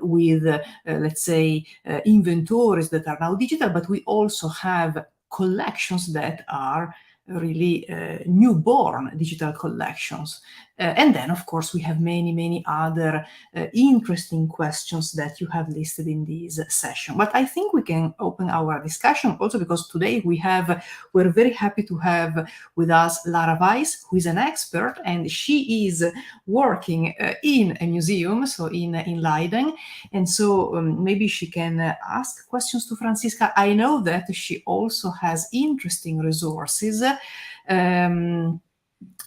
with, let's say, inventories that are now digital, but we also have collections that are really newborn digital collections. And then, of course, we have many other interesting questions that you have listed in this session. But I think we can open our discussion also, because today we're very happy to have with us Lara Weiss, who is an expert, and she is working in a museum, so in Leiden. And so maybe she can ask questions to Franziska. I know that she also has interesting resources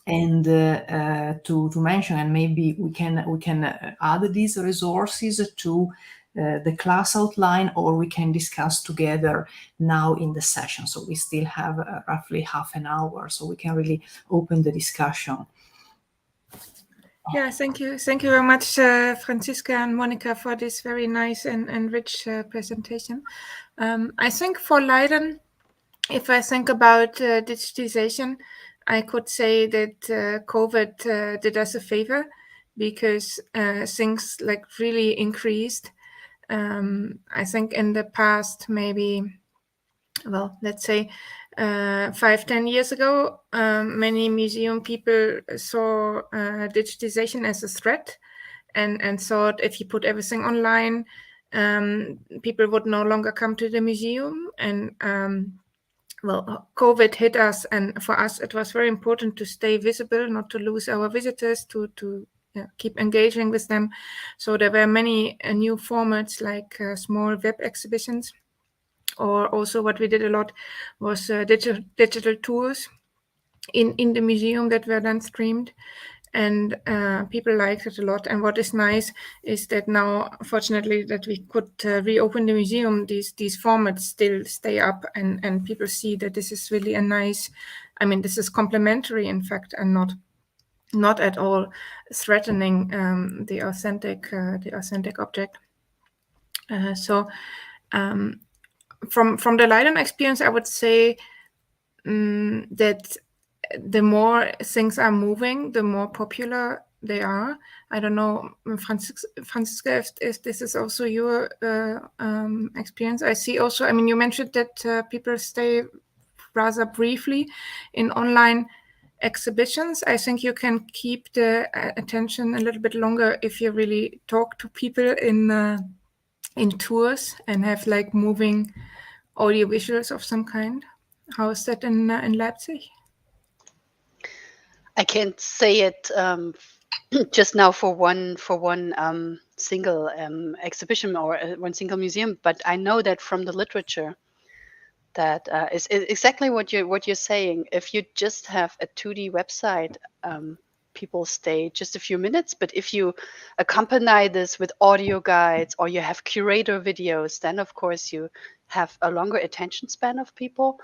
and to mention, and maybe we can add these resources to the class outline, or we can discuss together now in the session. So we still have roughly half an hour, so we can really open the discussion. Yeah, thank you very much, Franziska and Monica, for this very nice and rich presentation. I think for Leiden, if I think about digitization, I could say that COVID did us a favor, because things like really increased. I think in the past, maybe, well, let's say 5-10 years ago, many museum people saw digitization as a threat, and thought if you put everything online, people would no longer come to the museum. And well, COVID hit us, and for us it was very important to stay visible, not to lose our visitors, to keep engaging with them. So there were many new formats, like small web exhibitions, or also what we did a lot was digital tours in the museum that were then streamed, and people liked it a lot. And what is nice is that now, fortunately, that we could reopen the museum, these formats still stay up, and people see that this is really a nice, I mean, this is complementary, in fact, and not at all threatening the authentic object. So from the Leiden experience, I would say that the more things are moving, the more popular they are. I don't know, Franziska, if this is also your experience. I see also, I mean, you mentioned that people stay rather briefly in online exhibitions. I think you can keep the attention a little bit longer if you really talk to people in tours and have like moving audio visuals of some kind. How is that in Leipzig? I can't say it just now for one single exhibition or one single museum, but I know that from the literature that is exactly what you're saying. If you just have a 2D website, people stay just a few minutes. But if you accompany this with audio guides, or you have curator videos, then of course you have a longer attention span of people.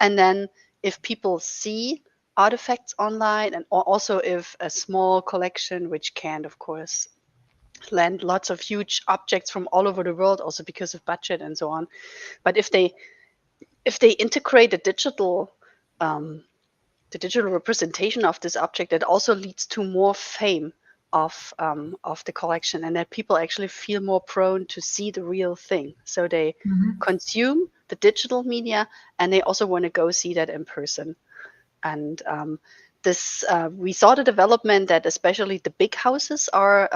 And then if people see artifacts online, and also if a small collection, which can of course lend lots of huge objects from all over the world, also because of budget and so on, but if they integrate the digital representation of this object, it also leads to more fame of the collection, and that people actually feel more prone to see the real thing. So they consume the digital media, and they also want to go see that in person. And this we saw the development that especially the big houses are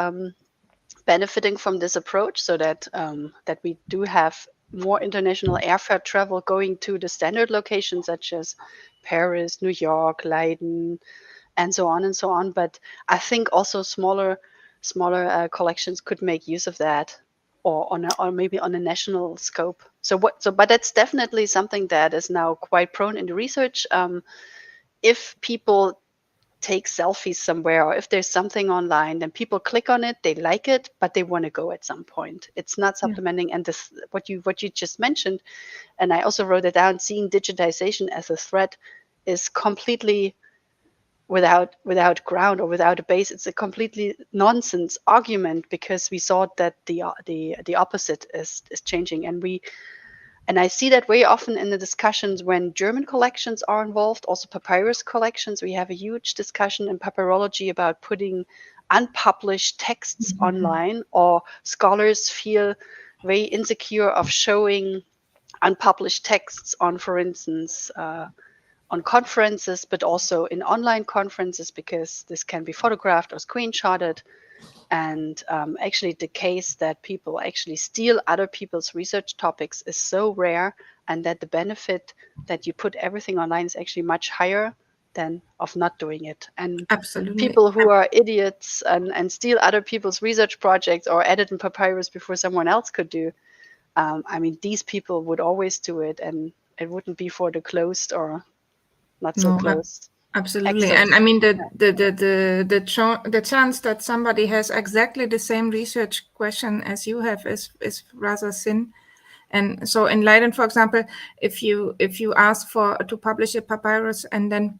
benefiting from this approach, so that that we do have more international airfare travel going to the standard locations such as Paris, New York, Leiden, and so on and so on. But I think also smaller collections could make use of that, or maybe on a national scope. But that's definitely something that is now quite prone in the research. If people take selfies somewhere, or if there's something online, then people click on it, they like it, but they want to go at some point. It's not supplementing. And this, what you just mentioned, and I also wrote it down, seeing digitization as a threat is completely without ground or without a base. It's a completely nonsense argument, because we saw that the opposite is changing, and I see that very often in the discussions when German collections are involved, also papyrus collections. We have a huge discussion in papyrology about putting unpublished texts online, or scholars feel very insecure of showing unpublished texts on, for instance, on conferences, but also in online conferences, because this can be photographed or screenshotted. And actually, the case that people actually steal other people's research topics is so rare, and that the benefit that you put everything online is actually much higher than of not doing it. And Absolutely. people who are idiots and steal other people's research projects or edit in papyrus before someone else could do, I mean, these people would always do it, and it wouldn't be for the closed or not so closed. Absolutely. access. And I mean, the chance that somebody has exactly the same research question as you have is rather thin. And so in Leiden, for example, if you ask to publish a papyrus, and then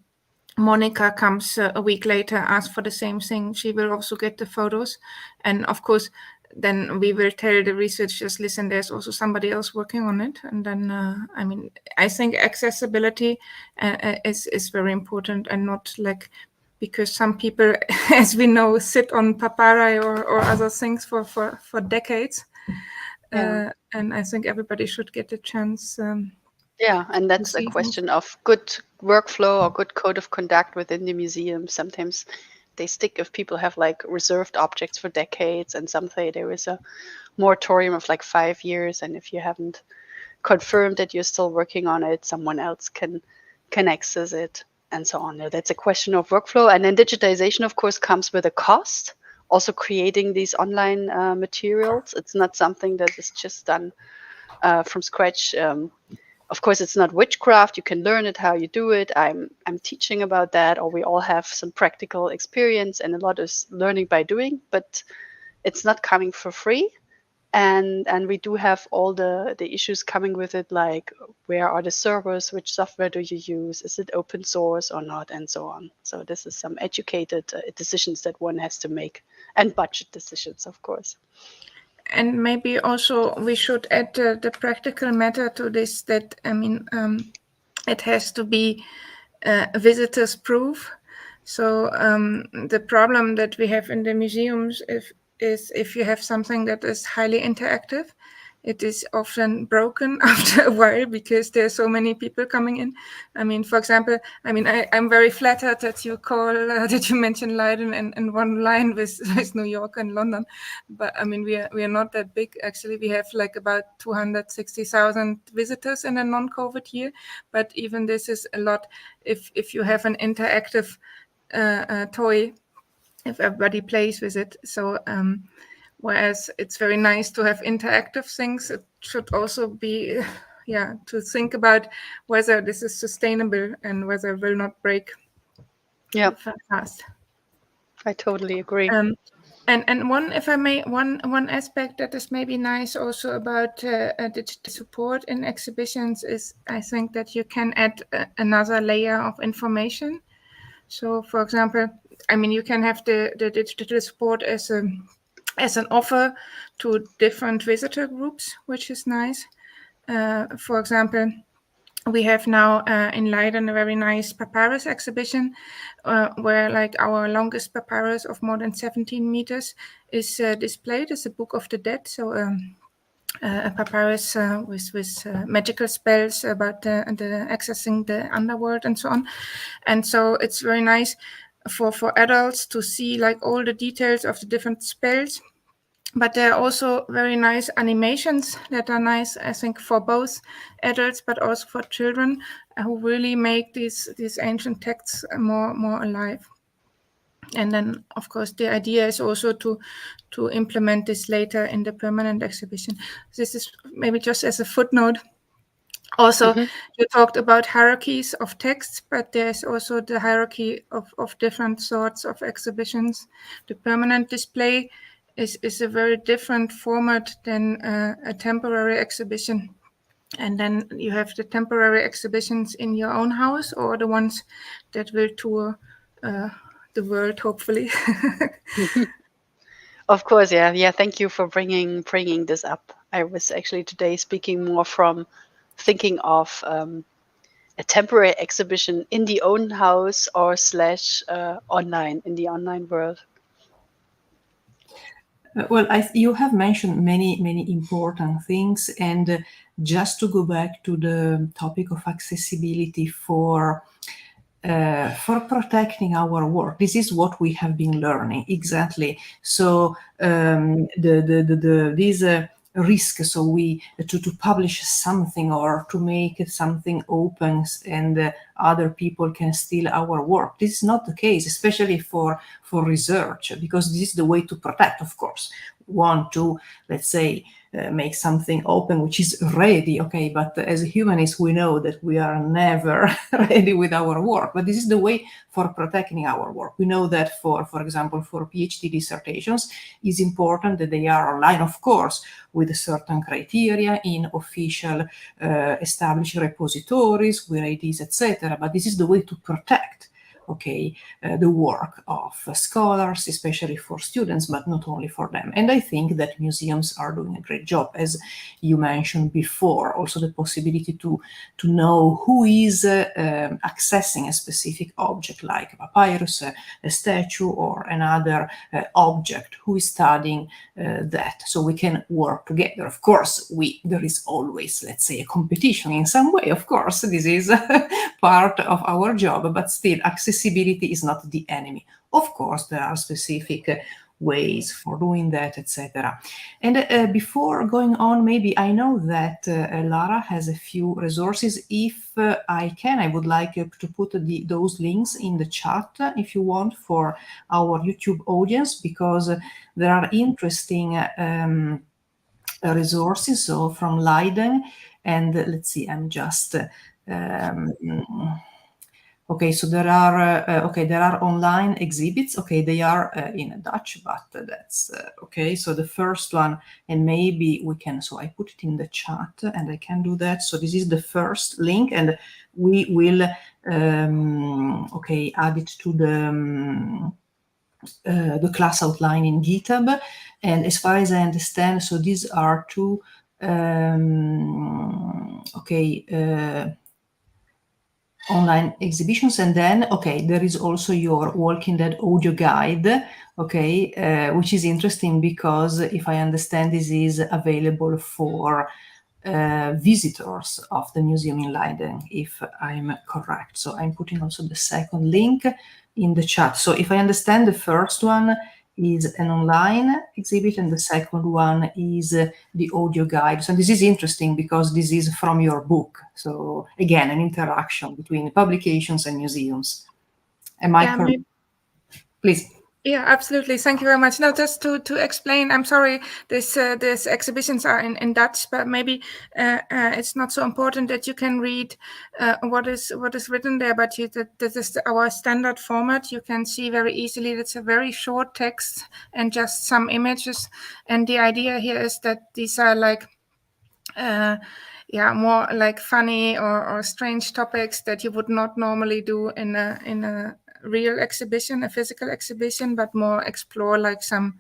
Monica comes a week later, asks for the same thing, she will also get the photos. And of course, then we will tell the researchers, listen, there's also somebody else working on it. And then, I mean, I think accessibility is very important, and not like, because some people, as we know, sit on papyri or other things for decades. Yeah. And I think everybody should get a chance. Yeah, and that's a question of good workflow or good code of conduct within the museum. Sometimes they stick if people have like reserved objects for decades, and some say there is a moratorium of like 5 years, and if you haven't confirmed that you're still working on it, someone else can access it, and so on. That's a question of workflow. And then digitization, of course, comes with a cost. Also creating these online materials, it's not something that is just done from scratch. Of course, it's not witchcraft. You can learn it how you do it. I'm teaching about that, or we all have some practical experience, and a lot is learning by doing, but it's not coming for free. And we do have all the issues coming with it, like where are the servers, which software do you use, is it open source or not, and so on. So this is some educated decisions that one has to make, and budget decisions, of course. And maybe also we should add the practical matter to this, that, I mean, it has to be visitors proof. So the problem that we have in the museums is if you have something that is highly interactive, it is often broken after a while, because there are so many people coming in. I mean, for example, I mean, I'm very flattered that you that you mentioned Leiden in one line with New York and London. But I mean, we are not that big. Actually, we have like about 260,000 visitors in a non-COVID year. But even this is a lot if you have an interactive toy, if everybody plays with it. So whereas it's very nice to have interactive things, it should also be, to think about whether this is sustainable and whether it will not break fast. I totally agree. And one, if I may, one aspect that is maybe nice also about digital support in exhibitions is, I think, that you can add another layer of information. So, for example, I mean, you can have the digital support as an offer to different visitor groups, which is nice. For example, we have now in Leiden a very nice papyrus exhibition where like our longest papyrus of more than 17 meters is displayed as a Book of the Dead. So a papyrus with magical spells about the accessing the underworld and so on. And so it's very nice for adults to see like all the details of the different spells. But there are also very nice animations that are nice, I think, for both adults but also for children, who really make these ancient texts more alive. And then, of course, the idea is also to implement this later in the permanent exhibition. This is maybe just as a footnote. Also, you talked about hierarchies of texts, but there's also the hierarchy of different sorts of exhibitions. The permanent display is a very different format than a temporary exhibition. And then you have the temporary exhibitions in your own house, or the ones that will tour the world, hopefully. Of course, yeah. Thank you for bringing this up. I was actually today speaking more from thinking of a temporary exhibition in the own house or / online, in the online world. Well, you have mentioned many important things, and just to go back to the topic of accessibility for protecting our work. This is what we have been learning exactly. So these risk. So we to publish something or to make something open and other people can steal our work. This is not the case, especially for research, because this is the way to protect. Of course, want to, let's say, make something open which is ready, okay, but as humanists we know that we are never ready with our work, but this is the way for protecting our work. We know that for example, for PhD dissertations, it's important that they are online, of course, with certain criteria in official established repositories with IDs, etc. But this is the way to protect, okay, the work of scholars, especially for students, but not only for them. And I think that museums are doing a great job, as you mentioned before. Also, the possibility to know who is accessing a specific object, like a papyrus, a statue, or another object, who is studying that, so we can work together. Of course, there is always, let's say, a competition in some way. Of course, this is part of our job, but still, accessibility is not the enemy. Of course, there are specific ways for doing that, etc. And before going on, maybe I know that Lara has a few resources. If I can, I would like to put those links in the chat, if you want, for our YouTube audience, because there are interesting resources. So from Leiden, and let's see, I'm just okay, so there are online exhibits. Okay, they are in Dutch, but that's okay. So the first one, and maybe we can, so I put it in the chat and I can do that. So this is the first link, and we will okay, add it to the class outline in GitHub. And as far as I understand, so these are two online exhibitions. And then, okay, there is also your Walking Dead audio guide, okay, which is interesting because if I understand, this is available for visitors of the museum in Leiden, if I'm correct. So I'm putting also the second link in the chat. So if I understand, the first one is an online exhibit and the second one is the audio guide. So this is interesting because this is from your book. So again, an interaction between publications and museums. Am I correct? Please. Yeah, absolutely. Thank you very much. Now, just to explain, I'm sorry, these exhibitions are in Dutch, but maybe it's not so important that you can read what is written there. But this is our standard format. You can see very easily. It's a very short text and just some images. And the idea here is that these are like more like funny or strange topics that you would not normally do in a real exhibition, a physical exhibition, but more explore like some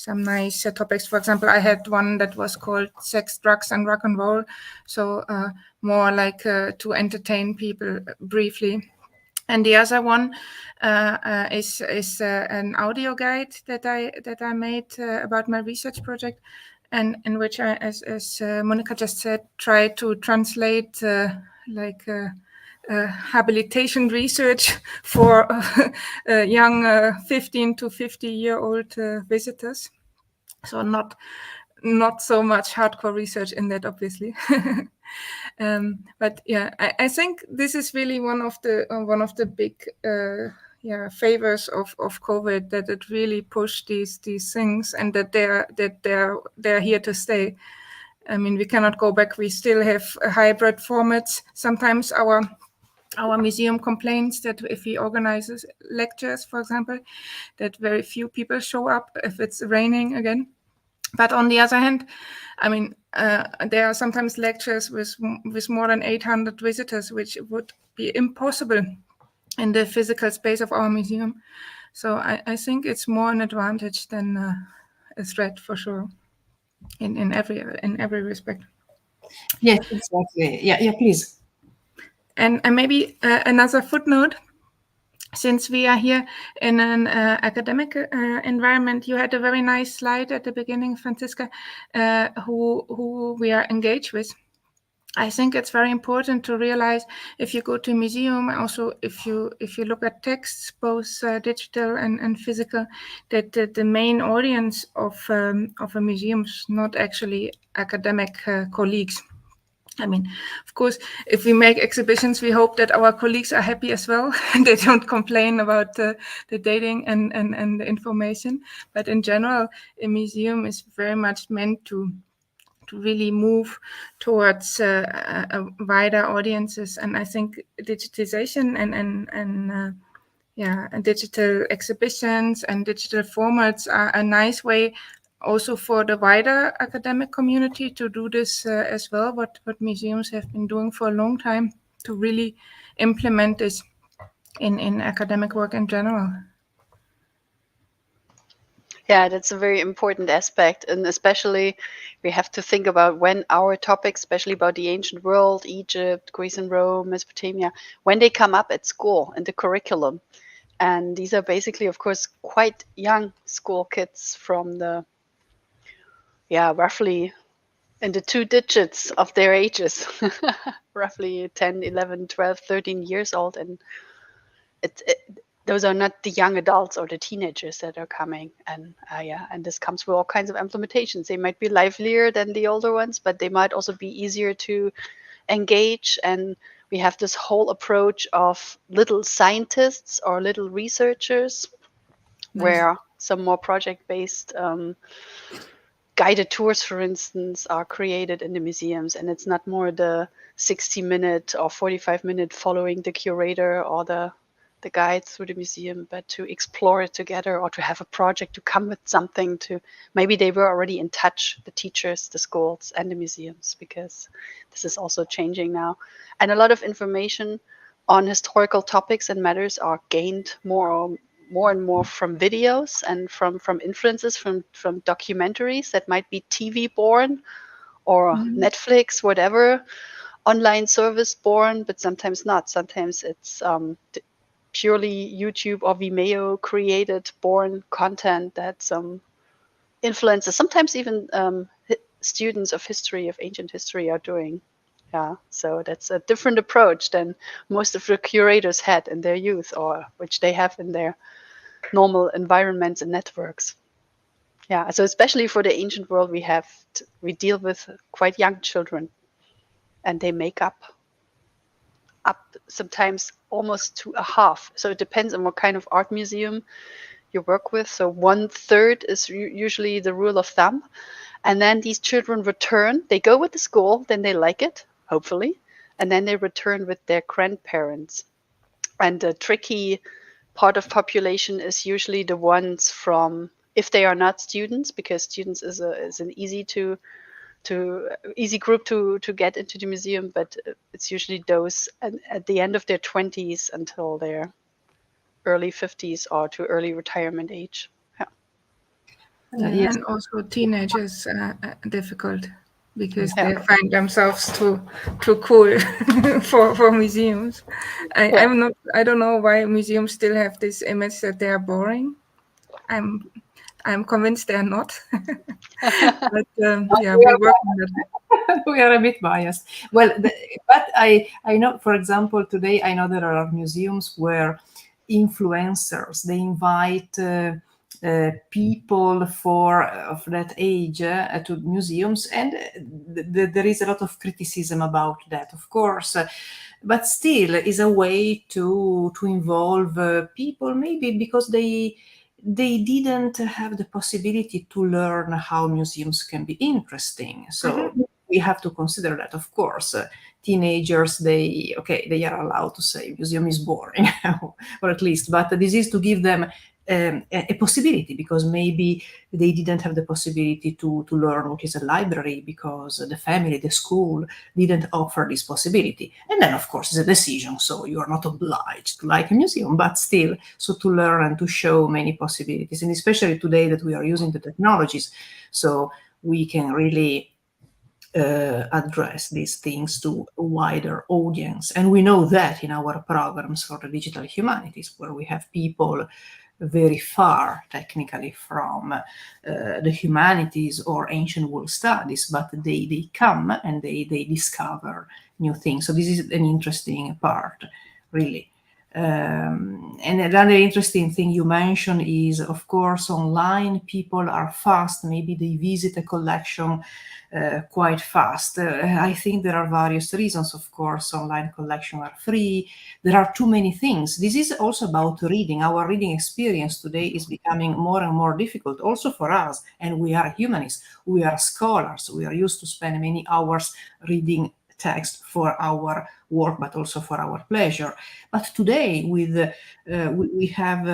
nice topics. For example, I had one that was called Sex, Drugs, and Rock and Roll. So more like to entertain people briefly. And the other one is an audio guide that I made about my research project, and in which I, as Monica just said, try to translate habilitation research for young 15 to 50-year-old visitors. So not so much hardcore research in that, obviously. But yeah, I think this is really one of the big favors of COVID, that it really pushed these things, and that they're here to stay. I mean, we cannot go back. We still have hybrid formats. Sometimes our museum complains that if we organize lectures, for example, that very few people show up if it's raining again. But on the other hand, I mean, there are sometimes lectures with more than 800 visitors, which would be impossible in the physical space of our museum. So I think it's more an advantage than a threat, for sure, in every respect. Yes, exactly. Yeah, please. And maybe another footnote. Since we are here in an academic environment, you had a very nice slide at the beginning, Franziska, who we are engaged with. I think it's very important to realize, if you go to a museum, also if you look at texts, both digital and physical, that the main audience of a museum is not actually academic colleagues. I mean, of course, if we make exhibitions, we hope that our colleagues are happy as well. They don't complain about the dating and the information. But in general, a museum is very much meant to really move towards a wider audiences. And I think digitization and digital exhibitions and digital formats are a nice way also for the wider academic community to do this as well, what museums have been doing for a long time, to really implement this in academic work in general. Yeah, that's a very important aspect. And especially we have to think about when our topics, especially about the ancient world, Egypt, Greece and Rome, Mesopotamia, when they come up at school in the curriculum. And these are basically, of course, quite young school kids from the, roughly in the 2 digits of their ages, roughly 10, 11, 12, 13 years old. And those are not the young adults or the teenagers that are coming. And and this comes with all kinds of implementations. They might be livelier than the older ones, but they might also be easier to engage. And we have this whole approach of little scientists or little researchers, where some more project-based guided tours, for instance, are created in the museums. And it's not more the 60-minute or 45-minute following the curator or the guide through the museum, but to explore it together, or to have a project, to come with something. To maybe they were already in touch, the teachers, the schools and the museums, because this is also changing now. And a lot of information on historical topics and matters are gained more and more from videos and from influences from documentaries that might be TV born or Netflix, whatever online service born, but sometimes not. Sometimes it's purely YouTube or Vimeo created born content that some influencers, sometimes even students of history, of ancient history, are doing. Yeah, so that's a different approach than most of the curators had in their youth, or which they have in their normal environments and networks. Yeah, so especially for the ancient world, we deal with quite young children, and they make up sometimes almost to a half. So it depends on what kind of art museum you work with. So 1/3 is usually the rule of thumb. And then these children return. They go with the school, then they like it, hopefully. And then they return with their grandparents. And the tricky part of population is usually the ones from, if they are not students, because students is an easy group to get into the museum, but it's usually those at the end of their 20s until their early 50s or to early retirement age. Yes. And also teenagers are difficult because they find themselves too cool for museums. I don't know why museums still have this image that they are boring. I'm convinced they're not. But we work on that. We are a bit biased. Well, but I know, for example, today I know there are museums where influencers, they invite people of that age to museums, and there is a lot of criticism about that, of course. But still is a way to involve people, maybe because they didn't have the possibility to learn how museums can be interesting. So we have to consider that, of course. Teenagers, they are allowed to say museum is boring, or at least, but this is to give them a possibility, because maybe they didn't have the possibility to learn what is a library because the family, the school didn't offer this possibility. And then, of course, it's a decision, so you are not obliged to like a museum, but still, so to learn and to show many possibilities, and especially today that we are using the technologies, so we can really address these things to a wider audience. And we know that in our programs for the digital humanities, where we have people very far technically from the humanities or ancient world studies, but they come and they discover new things. So this is an interesting part, really. And another interesting thing you mentioned is, of course, online people are fast. Maybe they visit a collection quite fast. I think there are various reasons. Of course, online collections are free. There are too many things. This is also about reading. Our reading experience today is becoming more and more difficult, also for us. And we are humanists. We are scholars. We are used to spend many hours reading text for our work, but also for our pleasure. But today, with we have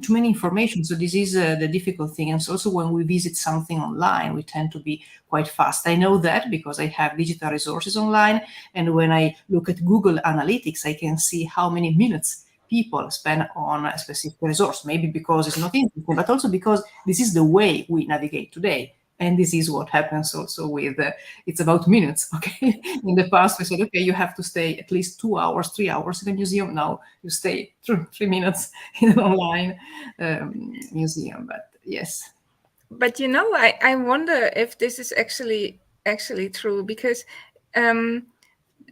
too many information, so this is the difficult thing. And so also when we visit something online, we tend to be quite fast. I know that because I have digital resources online, and when I look at Google Analytics, I can see how many minutes people spend on a specific resource. Maybe because it's not interesting, but also because this is the way we navigate today. And this is what happens also with, it's about minutes, okay? In the past, we said, okay, you have to stay at least 2 hours, 3 hours in a museum. Now you stay 3 minutes in an online museum, but yes. But you know, I wonder if this is actually true, because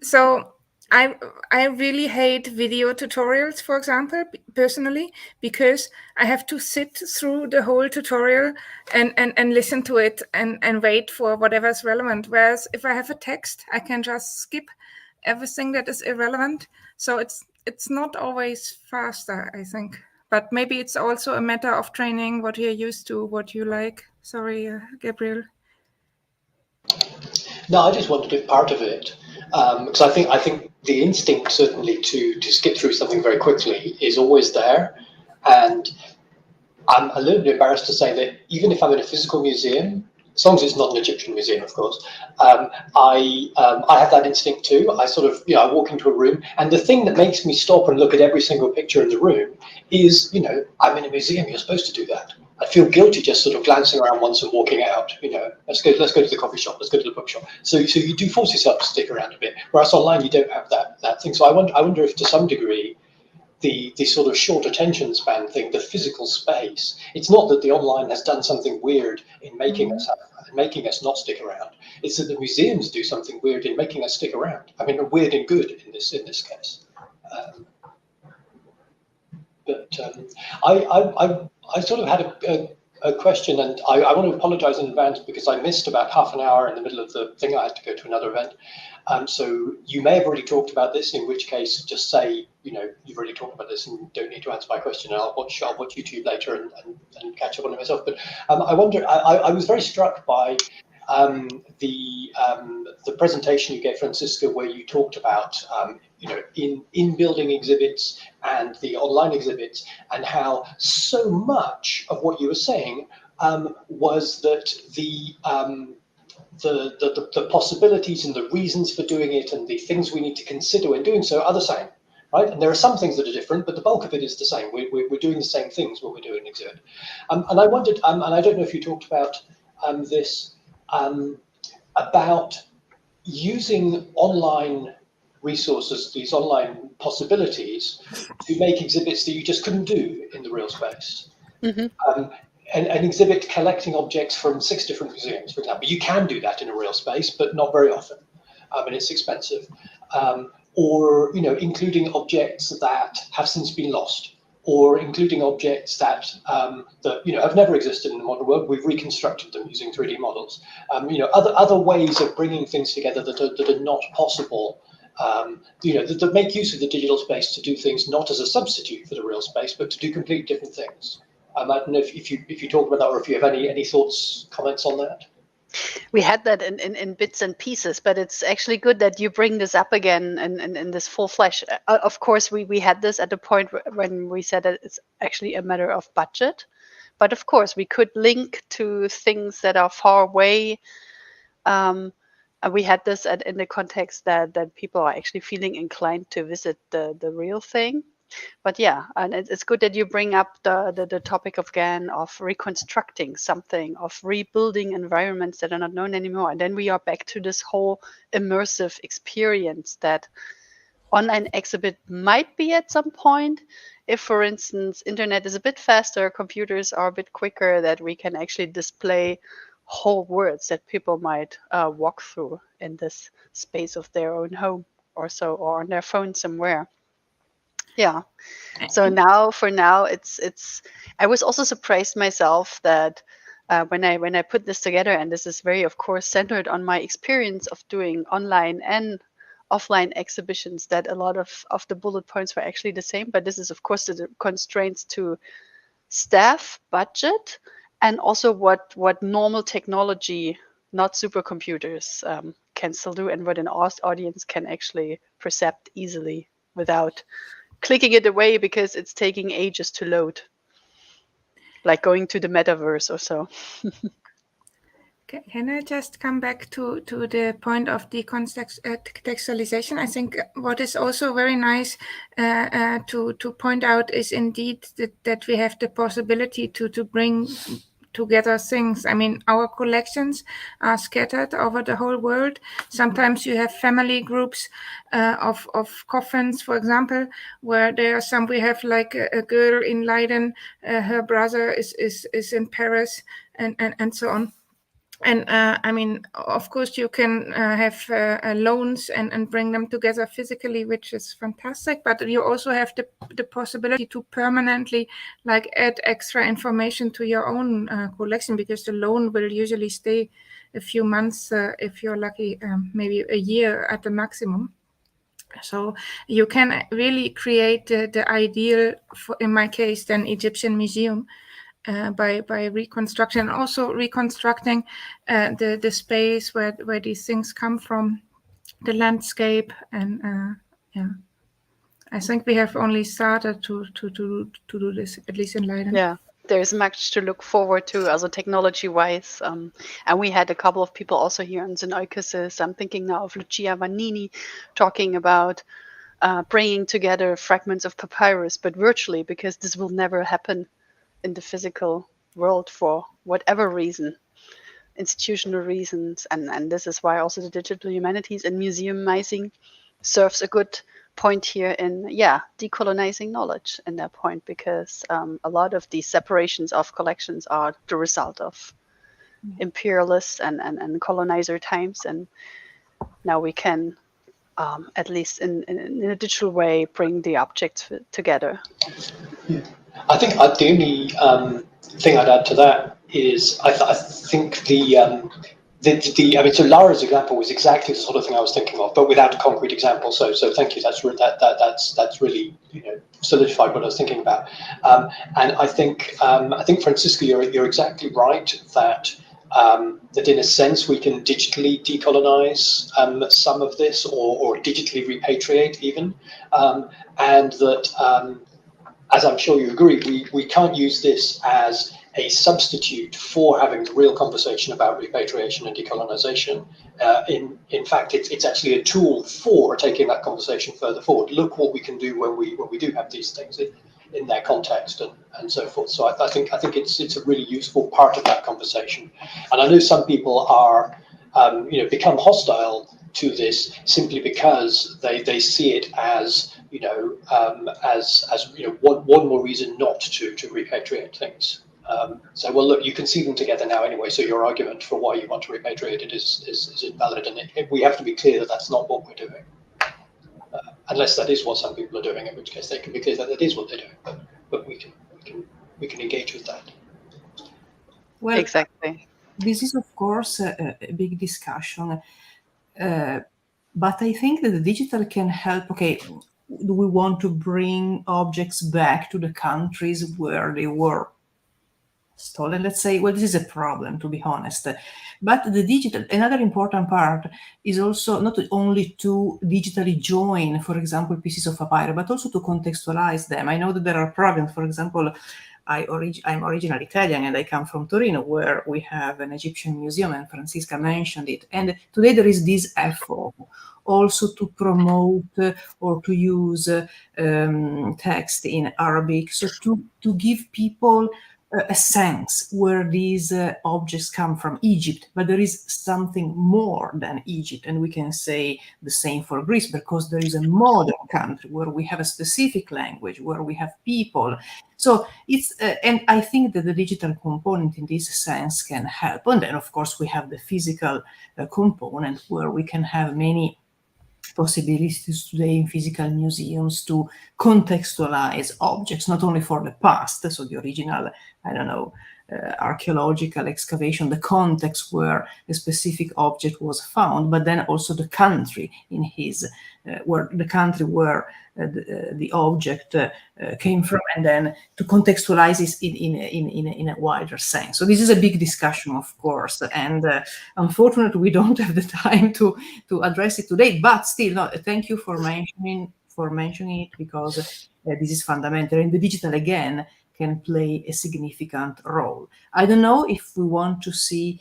so I really hate video tutorials, for example, personally, because I have to sit through the whole tutorial and listen to it and wait for whatever's relevant. Whereas if I have a text, I can just skip everything that is irrelevant. So it's not always faster, I think. But maybe it's also a matter of training, what you're used to, what you like. Sorry, Gabriel. No, I just wondered if part of it, because I think the instinct certainly to skip through something very quickly is always there, and I'm a little bit embarrassed to say that even if I'm in a physical museum, as long as it's not an Egyptian museum, of course, I have that instinct too. I sort of, I walk into a room, and the thing that makes me stop and look at every single picture in the room is, I'm in a museum. You're supposed to do that. I feel guilty just sort of glancing around once and walking out. Let's go to the coffee shop. Let's go to the bookshop. So you do force yourself to stick around a bit. Whereas online, you don't have that thing. So I wonder if to some degree, the sort of short attention span thing, the physical space. It's not that the online has done something weird in making us not stick around. It's that the museums do something weird in making us stick around. I mean, weird and good in this case. I sort of had a question, and I want to apologize in advance because I missed about half an hour in the middle of the thing. I had to go to another event. So you may have already talked about this, in which case just say, you've already talked about this and you don't need to answer my question. I'll watch YouTube later and catch up on it myself. But I wonder, I was very struck by the presentation you gave, Franziska, where you talked about in building exhibits and the online exhibits, and how so much of what you were saying was that the possibilities and the reasons for doing it and the things we need to consider when doing so are the same, right? And there are some things that are different, but the bulk of it is the same. We're doing the same things when we're doing an exhibit. And I wondered, and I don't know if you talked about this, about using online resources, these online possibilities, to make exhibits that you just couldn't do in the real space. Mm-hmm. An exhibit collecting objects from 6 different museums, for example. You can do that in a real space, but not very often, and it's expensive. Or including objects that have since been lost, or including objects that have never existed in the modern world. We've reconstructed them using 3D models. Other ways of bringing things together that are not possible. That make use of the digital space to do things not as a substitute for the real space, but to do completely different things. I don't know if you talk about that, or if you have any thoughts, comments on that. We had that in bits and pieces, but it's actually good that you bring this up again in this full flesh. Of course, we had this at the point when we said that it's actually a matter of budget. But of course, we could link to things that are far away. And we had this in the context that people are actually feeling inclined to visit the real thing. But yeah, and it's good that you bring up the topic again of reconstructing something, of rebuilding environments that are not known anymore. And then we are back to this whole immersive experience that online exhibit might be at some point. If, for instance, internet is a bit faster, computers are a bit quicker, that we can actually display whole worlds that people might walk through in this space of their own home or so, or on their phone somewhere. Yeah. So now, for now, it's. I was also surprised myself that when I put this together, and this is very, of course, centered on my experience of doing online and offline exhibitions, that a lot of the bullet points were actually the same. But this is, of course, the constraints to staff, budget, and also what normal technology, not supercomputers, can still do, and what an audience can actually percept easily without clicking it away because it's taking ages to load, like going to the metaverse or so. Can I just come back to the point of decontextualization? I think what is also very nice to point out is indeed that we have the possibility to bring together things. I mean, our collections are scattered over the whole world. Sometimes you have family groups of coffins, for example, where there are some. We have like a girl in Leiden, her brother is in Paris, and so on. And I mean, of course, you can have loans and bring them together physically, which is fantastic. But you also have the possibility to permanently like add extra information to your own collection, because the loan will usually stay a few months, if you're lucky, maybe a year at the maximum. So you can really create the ideal, for, in my case, then Egyptian museum. By reconstruction, and also reconstructing the space where these things come from, the landscape, and yeah, I think we have only started to do this, at least in Leiden. Yeah, there's much to look forward to, also technology-wise. And we had a couple of people also here on Sunaikisis. I'm thinking now of Lucia Vanini talking about bringing together fragments of papyrus, but virtually, because this will never happen in the physical world for whatever reason, institutional reasons, and this is why also the digital humanities and museumizing serves a good point here in decolonizing knowledge in that point, because a lot of these separations of collections are the result of imperialist and colonizer times, and now we can at least in a digital way bring the objects together. Yeah. I think the only thing I'd add to that is I think I mean, so Lara's example was exactly the sort of thing I was thinking of, but without a concrete example. So thank you. That's really, you know, solidified what I was thinking about. And I think Franziska, you're exactly right that that in a sense we can digitally decolonize some of this, or digitally repatriate even, and that. As I'm sure you agree, we can't use this as a substitute for having the real conversation about repatriation and decolonization. In fact, it's actually a tool for taking that conversation further forward. Look what we can do when we do have these things in their context and so forth. So I think it's a really useful part of that conversation. And I know some people are become hostile to this simply because they see it as one more reason not to repatriate things. So, well, look, you can see them together now anyway, so your argument for why you want to repatriate it is invalid, and we have to be clear that that's not what we're doing. Unless that is what some people are doing, in which case they can be clear that that is what they're doing, but we can engage with that. Well, exactly. This is, of course, a big discussion, but I think that the digital can help. Okay, do we want to bring objects back to the countries where they were stolen, let's say. Well, this is a problem, to be honest. But the digital, another important part is also not only to digitally join, for example, pieces of papyrus, but also to contextualize them. I know that there are programs, for example, I'm originally Italian and I come from Torino, where we have an Egyptian museum, and Franziska mentioned it. And today there is this effort also to promote or to use text in Arabic, so to give people a sense where these objects come from. Egypt, but there is something more than Egypt, and we can say the same for Greece, because there is a modern country where we have a specific language, where we have people. So it's and I think that the digital component in this sense can help. And then of course we have the physical component, where we can have many possibilities today in physical museums to contextualize objects, not only for the past, so the original, I don't know, archaeological excavation, the context where a specific object was found, but then also the country in his, where the country where the object came from, and then to contextualize it in a wider sense. So this is a big discussion, of course, and unfortunately we don't have the time to address it today. But still, no, thank you for mentioning it, because this is fundamental, and the digital again can play a significant role. I don't know if we want to see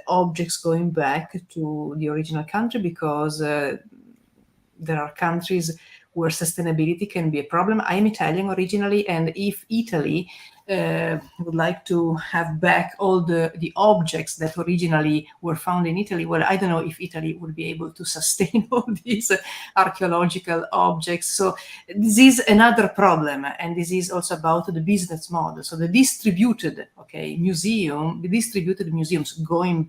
objects going back to the original country, because there are countries where sustainability can be a problem. I am Italian originally, and if Italy would like to have back all the objects that originally were found in Italy, well, I don't know if Italy would be able to sustain all these archaeological objects. So this is another problem, and this is also about the business model. So the distributed museums going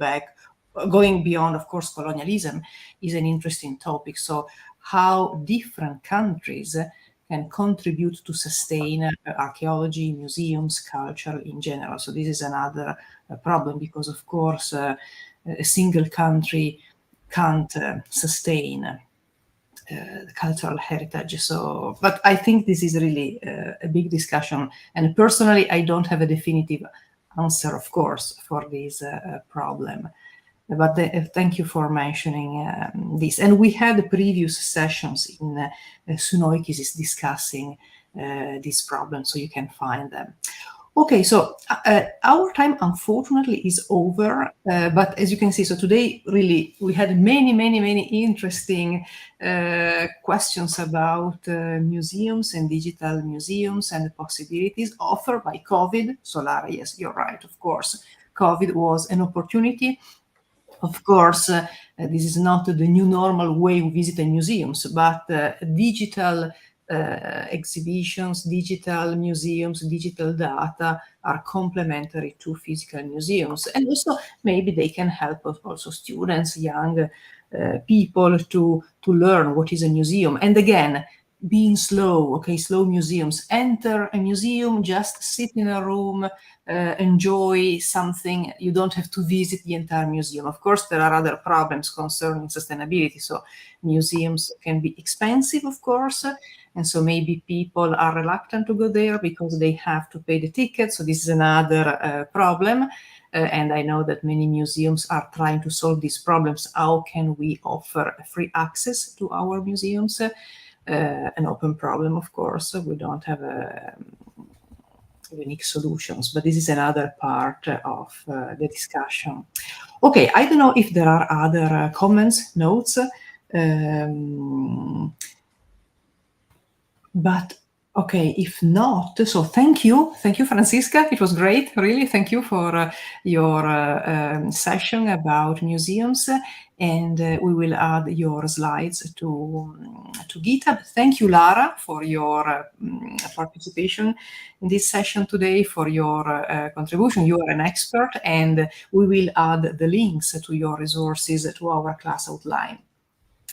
beyond, of course, colonialism is an interesting topic. So how different countries can contribute to sustain archaeology, museums, culture in general. So this is another problem, because of course a single country can't sustain the cultural heritage. So, but I think this is really a big discussion. And personally, I don't have a definitive answer, of course, for this problem. But thank you for mentioning this. And we had previous sessions in Sunoikis discussing this problem, so you can find them. Okay, so our time unfortunately is over, but as you can see, so today really we had many interesting questions about museums and digital museums and the possibilities offered by COVID. So Lara, yes, you're right, of course. COVID was an opportunity. Of course, this is not the new normal way we visit museums, but digital exhibitions, digital museums, digital data are complementary to physical museums. And also maybe they can help also students, young people to learn what is a museum. And again, being slow, slow museums. Enter a museum, just sit in a room, enjoy something. You don't have to visit the entire museum. Of course, there are other problems concerning sustainability. So museums can be expensive, of course. And so maybe people are reluctant to go there because they have to pay the ticket. So this is another problem. And I know that many museums are trying to solve these problems. How can we offer free access to our museums? An open problem, of course. We don't have unique solutions, but this is another part of the discussion. Okay, I don't know if there are other comments, notes, but okay, if not, so thank you, Franziska. It was great, really. Thank you for your session about museums, and we will add your slides to GitHub. Thank you, Lara, for your participation in this session today, for your contribution. You are an expert, and we will add the links to your resources to our class outline.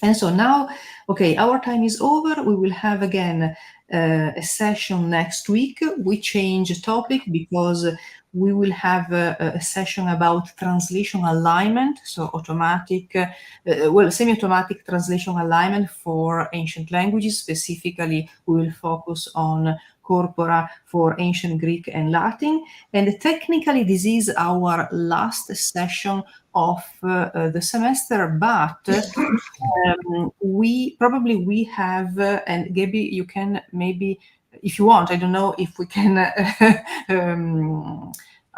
And so now, okay, our time is over. We will have again a session next week. We change topic because we will have a session about translation alignment, so automatic, semi-automatic translation alignment for ancient languages. Specifically, we will focus on corpora for ancient Greek and Latin. And technically, this is our last session of the semester, but we have, and Gaby, you can maybe, if you want, I don't know if we can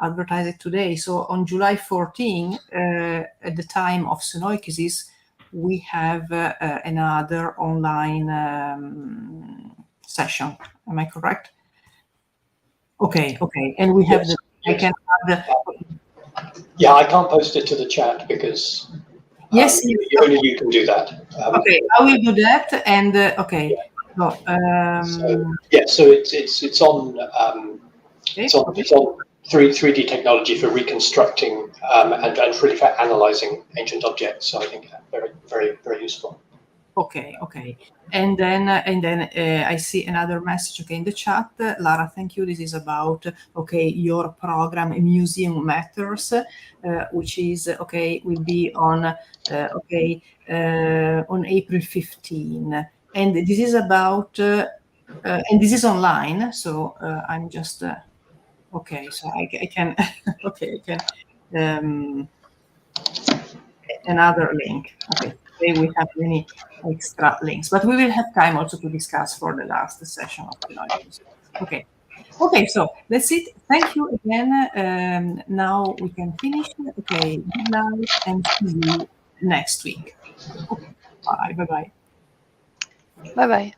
advertise it today. So on July 14, at the time of Sunoikisis, we have another online session. Am I correct? Okay. And we have yes, I can add yeah, I can't post it to the chat because yes, only you can do that. Okay, I will do that. And okay, so so it's on it's on 3D technology for reconstructing and really for analyzing ancient objects. So I think very useful. Okay. And then I see another message in the chat. Lara, thank you. This is about your program Museum Matters, which is will be on on April 15, and this is about and this is online. So I'm just so I can I can another link. Okay, today we have many extra links, but we will have time also to discuss for the last session of the live. Okay, so that's it. Thank you again. Now we can finish. Okay, good night and see you next week. Okay, bye. Bye-bye.